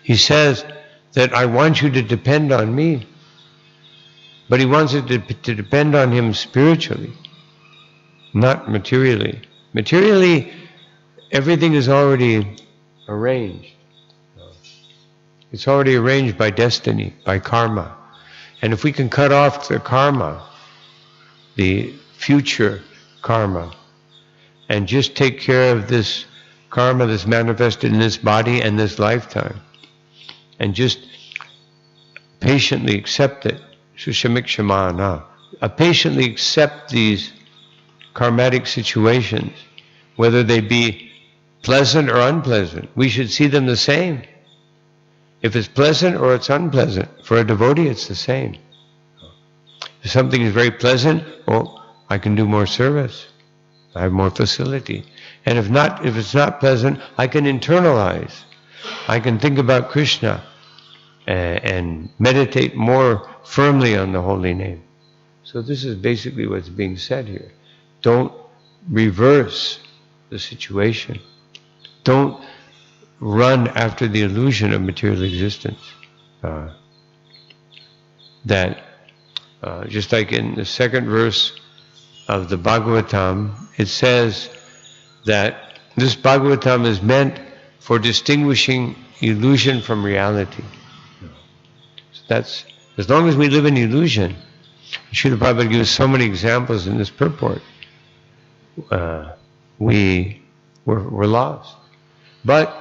He says that I want you to depend on me, but he wants it to depend on him spiritually, not materially. Materially, everything is already arranged. It's already arranged by destiny, by karma. And if we can cut off the karma, the future karma, and just take care of this karma that's manifested in this body and this lifetime, and just patiently accept it, sushamikshama, patiently accept these karmatic situations, whether they be pleasant or unpleasant. We should see them the same. If it's pleasant or it's unpleasant, for a devotee it's the same. If something is very pleasant, well, I can do more service. I have more facility. And if it's not pleasant, I can internalize. I can think about Krishna and meditate more firmly on the holy name. So this is basically what's being said here. Don't reverse the situation. Don't run after the illusion of material existence. Just like in the second verse of the Bhagavatam, it says that this Bhagavatam is meant for distinguishing illusion from reality. So that's, as long as we live in illusion, Srila Prabhupada gives so many examples in this purport, we're lost. But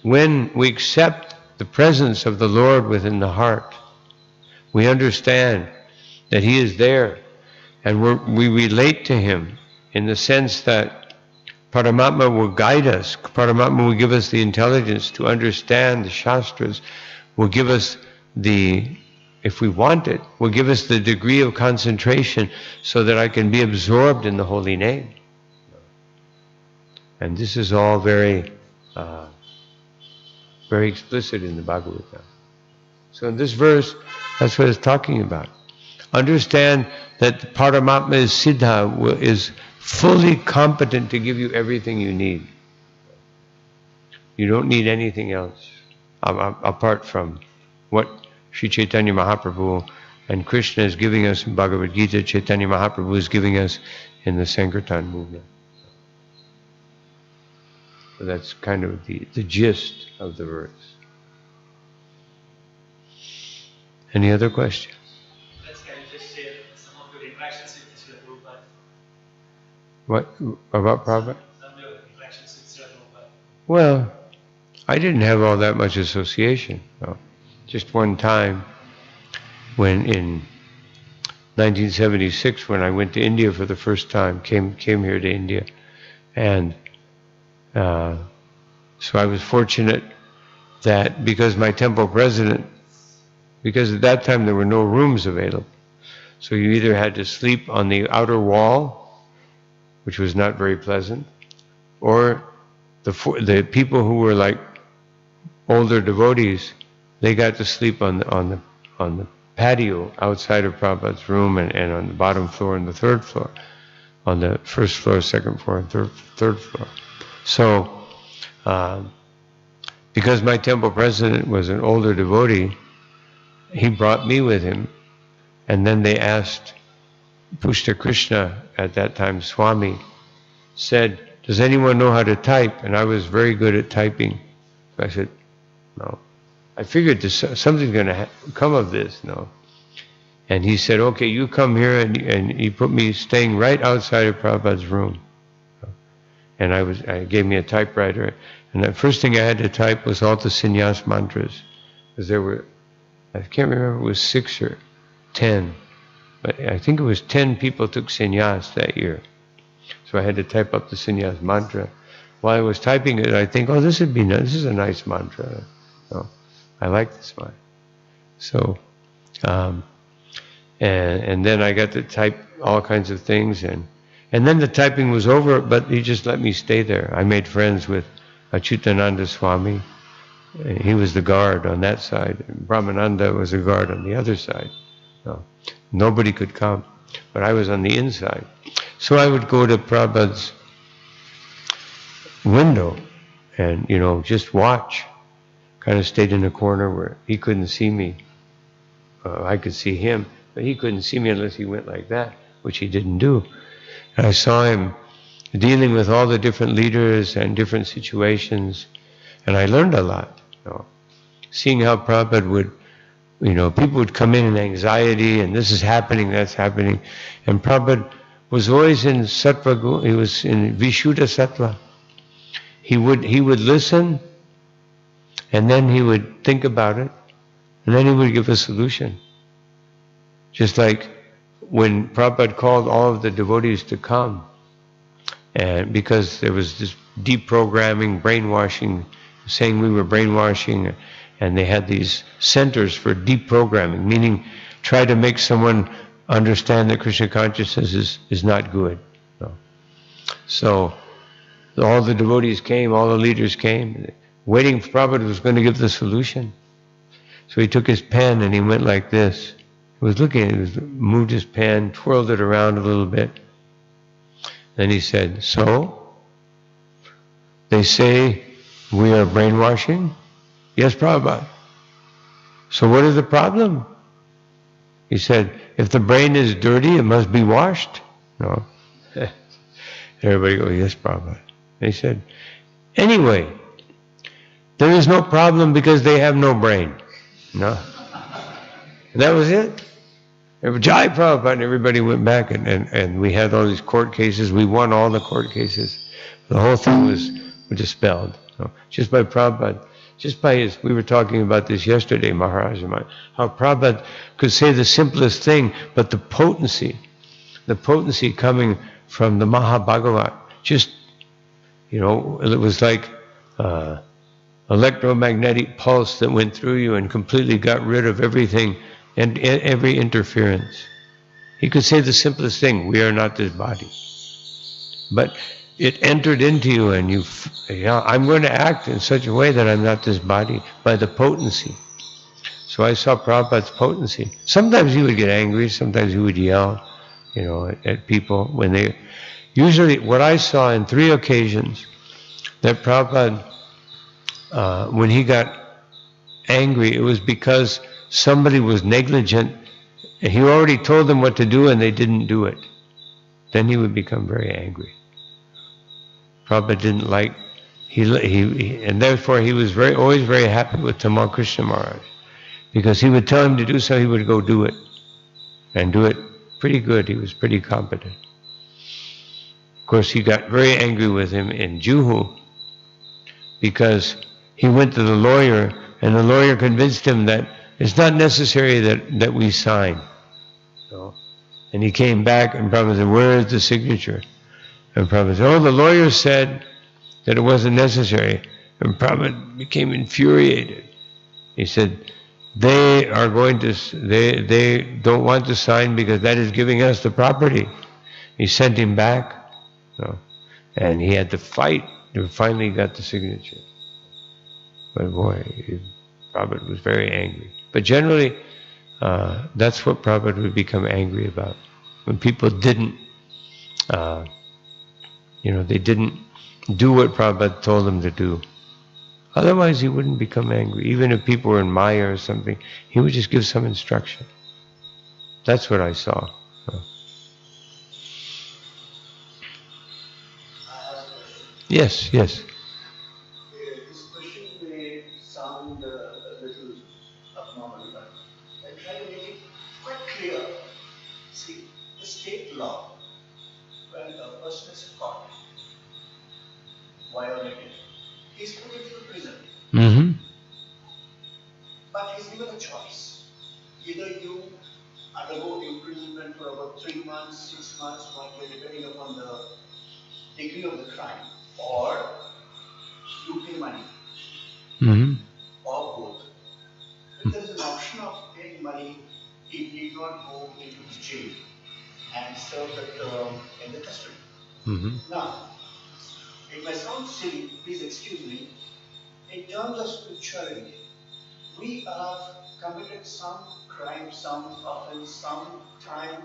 when we accept the presence of the Lord within the heart, we understand that He is there, and we relate to Him in the sense that Paramatma will guide us. Paramatma will give us the intelligence to understand the Shastras, will give us if we want it, will give us the degree of concentration so that I can be absorbed in the holy name. And this is all very explicit in the Bhagavatam. So in this verse, that's what it's talking about. Understand that the Paramatma is Siddha, is fully competent to give you everything you need. You don't need anything else apart from what Sri Chaitanya Mahaprabhu and Krishna is giving us in Bhagavad Gita, Chaitanya Mahaprabhu is giving us in the Sankirtan movement. So that's kind of the gist of the verse. Any other questions? Let's can you just share some of your interactions with Srila Prabhupada? What about Prabhupada? Some of your interactions with Srila Prabhupada. Well, I didn't have all that much association. No. Just one time, when in 1976, when I went to India for the first time, came here to India, and so I was fortunate that because my temple president, because at that time there were no rooms available, so you either had to sleep on the outer wall, which was not very pleasant, or the people who were like older devotees, they got to sleep on the patio outside of Prabhupada's room and on the bottom floor and the third floor, on the first floor, second floor, and third floor. So, because my temple president was an older devotee, he brought me with him, and then they asked Pushta Krishna, at that time Swami, said, "Does anyone know how to type?" And I was very good at typing. So I said, "No." I figured something's going to come of this, no. And he said, "Okay, you come here," and he put me staying right outside of Prabhupada's room. And I gave me a typewriter, and the first thing I had to type was all the sannyas mantras, because there were, I can't remember if it was 6 or 10, but I think it was 10 people took sannyas that year. So I had to type up the sannyas mantra. While I was typing it, I think, oh, this would be nice. This is a nice mantra. So I like this one. So, and then I got to type all kinds of things, and then the typing was over, but he just let me stay there. I made friends with Achyutananda Swami. He was the guard on that side. Brahmananda was the guard on the other side. No, nobody could come, but I was on the inside. So I would go to Prabhupada's window and, just watch. Kind of stayed in a corner where he couldn't see me. I could see him, but he couldn't see me unless he went like that, which he didn't do. And I saw him dealing with all the different leaders and different situations, and I learned a lot. Seeing how Prabhupada would, people would come in anxiety, and this is happening, that's happening, and Prabhupada was always in Sattva, he was in Vishuddha Sattva. He would listen, and then he would think about it, and then he would give a solution. Just like when Prabhupada called all of the devotees to come, and because there was this deprogramming, brainwashing, saying we were brainwashing, and they had these centers for deprogramming, meaning try to make someone understand that Krishna consciousness is not good. So all the devotees came, all the leaders came, waiting for Prabhupada was going to give the solution. So he took his pen and he went like this. He was looking at it, moved his pen, twirled it around a little bit. Then he said, so, they say we are brainwashing? Yes, Prabhupada. So what is the problem? He said, if the brain is dirty, it must be washed. No. Everybody goes, yes, Prabhupada. He said, anyway, there is no problem because they have no brain. No. And that was it. Jai Prabhupada, and everybody went back, and we had all these court cases. We won all the court cases. The whole thing was dispelled. Just by Prabhupada, just by his, we were talking about this yesterday, Maharaj, how Prabhupada could say the simplest thing, but the potency coming from the Mahabhagavat, just, it was like electromagnetic pulse that went through you and completely got rid of everything and every interference. He could say the simplest thing, we are not this body. But it entered into you and I'm going to act in such a way that I'm not this body by the potency. So I saw Prabhupada's potency. Sometimes he would get angry, sometimes he would yell, at people when they, usually what I saw in 3 occasions that Prabhupada, when he got angry, it was because somebody was negligent. He already told them what to do and they didn't do it. Then he would become very angry. Prabhupada didn't like, and therefore he was always very happy with Tamal Krishna Maharaj. Because he would tell him to do so, he would go do it. And do it pretty good. He was pretty competent. Of course, he got very angry with him in Juhu because he went to the lawyer and the lawyer convinced him that it's not necessary that we sign. And he came back and Prabhupada said, where is the signature? And Prabhupada said, the lawyer said that it wasn't necessary. And Prabhupada became infuriated. He said, they don't want to sign because that is giving us the property. He sent him back. And he had to fight. He finally got the signature. But boy, Prabhupada was very angry. But generally, that's what Prabhupada would become angry about. When people didn't, they didn't do what Prabhupada told them to do. Otherwise, he wouldn't become angry. Even if people were in Maya or something, he would just give some instruction. That's what I saw. Yes. This question may sound a little abnormal, but I try to make it quite clear. See, the state law, when a person is caught, violated, he's put into prison. Mm-hmm. But he's given a choice. Either you undergo imprisonment for about 3 months, 6 months, 1 year, depending upon the degree of the crime, or you pay money, or both. If there is an option of paying money, he need not go into the jail and serve the term in the custody. Now, it may sound silly, please excuse me. In terms of spirituality, we have committed some crime, some offense, some time,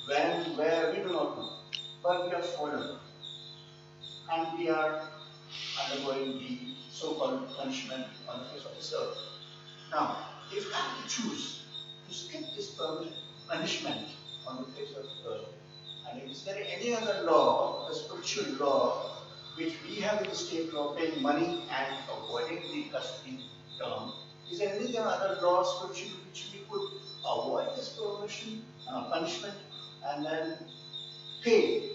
when, where, we do not know. but we are fallen. And we are undergoing the so-called punishment on the face of this earth. Now, if I have to choose to skip this punishment on the face of the earth, and is there any other law, a spiritual law, which we have in the state law, paying money and avoiding the custody term? Is there any other law spiritual which we could avoid this punishment and then pay?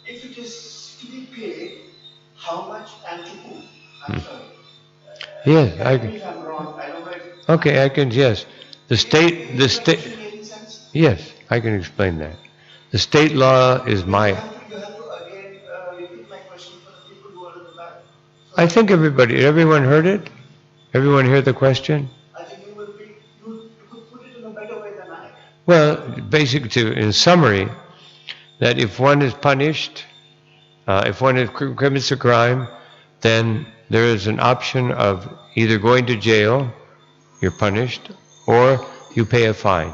If it is to be paid, how much and to whom? I'm sorry. Yes, if I'm wrong, I don't know if okay, I can, yes. The state, yes, I can explain that. The state law is Maya. You have to again repeat my question for the people who are in the back. I think everyone heard it? Everyone hear the question? I think you could put it in a better way than I. Well, basically, in summary, that if one is punished, if one commits a crime, then there is an option of either going to jail, you're punished, or you pay a fine.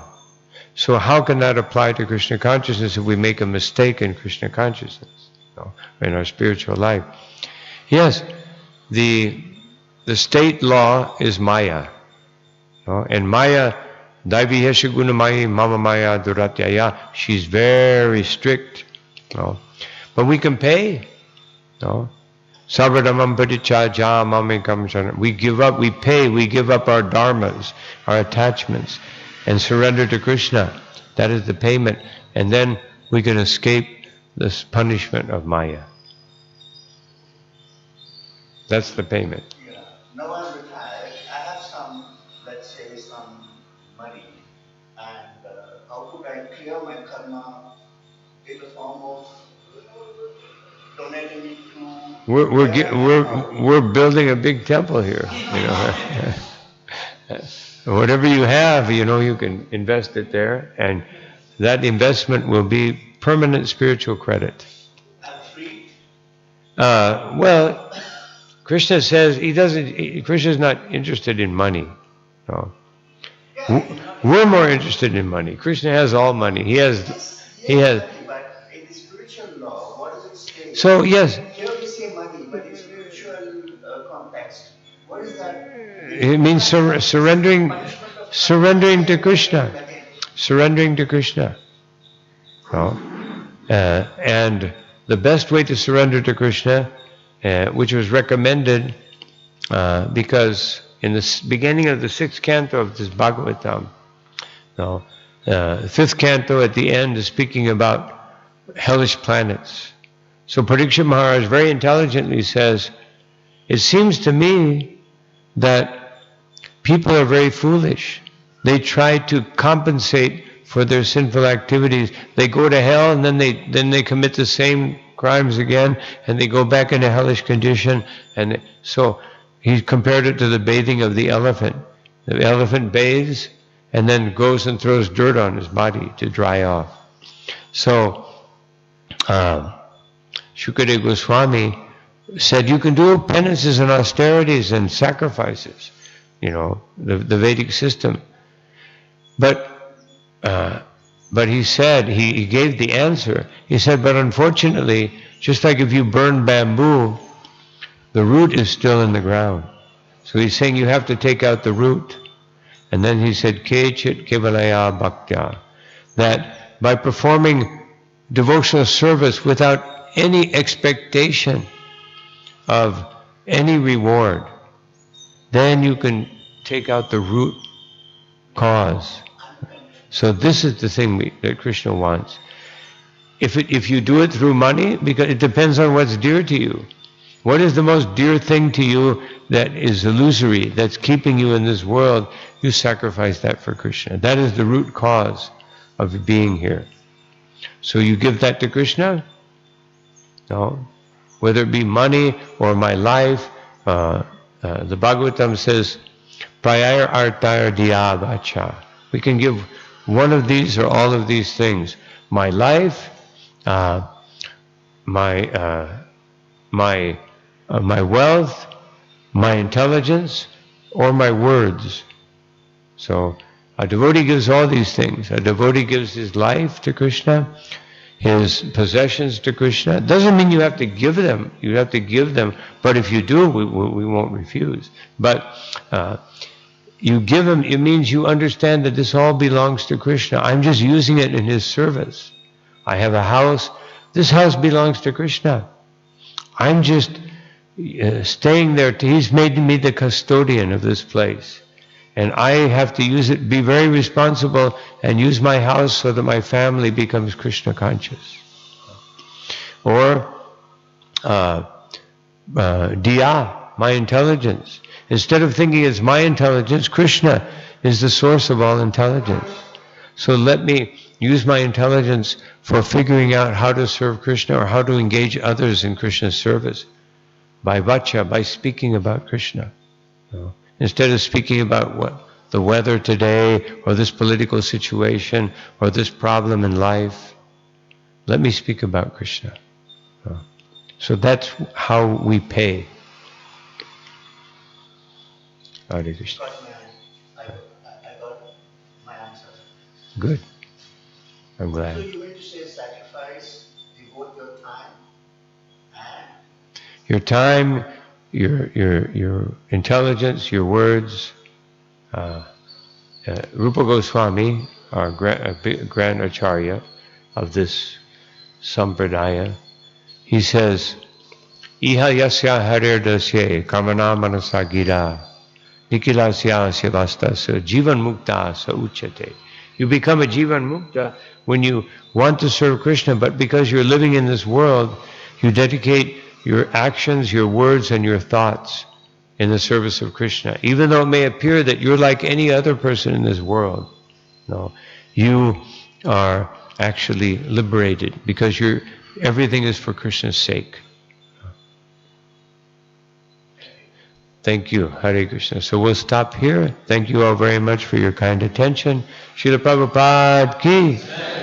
So how can that apply to Krishna consciousness if we make a mistake in Krishna consciousness, in our spiritual life? Yes, the state law is Maya. And Maya, Daivi Hesha Gunamayi Mama Maya Duratyaya, she's very strict. But we can pay. Sabradamam Padichaja Mamikam Shanam. We give up, we pay, we give up our dharmas, our attachments, and surrender to Krishna. That is the payment. And then we can escape this punishment of Maya. That's the payment. Yeah. Now I'm retired. I have some, let's say, some money. And how could I clear my karma in the form of donating it to... We're building a big temple here. Whatever you have, you can invest it there, and that investment will be permanent spiritual credit. Free? Well, Krishna says Krishna's not interested in money. No. We're more interested in money. Krishna has all money. He has. But in the spiritual law, what does it say? So yes. Here we say money, but in spiritual context, what is that? It means surrendering to Krishna. Surrendering to Krishna. And the best way to surrender to Krishna, which was recommended because in the beginning of the 6th canto of this Bhagavatam, the 5th canto at the end is speaking about hellish planets. So Parikshit Maharaj very intelligently says, it seems to me that people are very foolish. They try to compensate for their sinful activities. They go to hell and then they commit the same crimes again, and they go back in a hellish condition. And so he compared it to the bathing of the elephant. The elephant bathes and then goes and throws dirt on his body to dry off. So Shukadeva Goswami said you can do penances and austerities and sacrifices, the Vedic system. But he said, he gave the answer. He said, but unfortunately, just like if you burn bamboo, the root is still in the ground. So he's saying you have to take out the root. And then he said, Kechit kevalaya bhaktya, that by performing devotional service without any expectation of any reward, then you can take out the root cause. So this is the thing that Krishna wants. If you do it through money, because it depends on what's dear to you. What is the most dear thing to you that is illusory, that's keeping you in this world? You sacrifice that for Krishna. That is the root cause of being here. So you give that to Krishna? No. Whether it be money or my life, the Bhagavatam says, Prayar artar diyavacha. We can give one of these or all of these things. My life, my wealth, my intelligence, or my words. So a devotee gives all these things. A devotee gives his life to Krishna. his possessions to Krishna. Doesn't mean you have to give them. You have to give them. But if you do, we won't refuse. But you give him, it means you understand that this all belongs to Krishna. I'm just using it in his service. I have a house. This house belongs to Krishna. I'm just staying there. He's made me the custodian of this place. And I have to use it, be very responsible, and use my house so that my family becomes Krishna conscious. Or Diya, my intelligence. Instead of thinking it's my intelligence, Krishna is the source of all intelligence. So let me use my intelligence for figuring out how to serve Krishna or how to engage others in Krishna's service. By vacha, by speaking about Krishna. Instead of speaking about what the weather today or this political situation or this problem in life, let me speak about Krishna. So that's how we pay. Hare Krishna. I got my answer. Good. I'm glad. So you mean to say sacrifice, devote your time and Your time, your intelligence, your words. Rupa Goswami, our grand acharya of this sampradaya, he says, Iha yasya harir dasye kamana manasa gira nikilasya sevastasya jivan mukta sa uchate. You become a jivan mukta when you want to serve Krishna, but because you're living in this world, you dedicate your actions, your words, and your thoughts in the service of Krishna. Even though it may appear that you're like any other person in this world, no, you are actually liberated because everything is for Krishna's sake. Thank you, Hare Krishna. So we'll stop here. Thank you all very much for your kind attention. Srila Prabhupada ki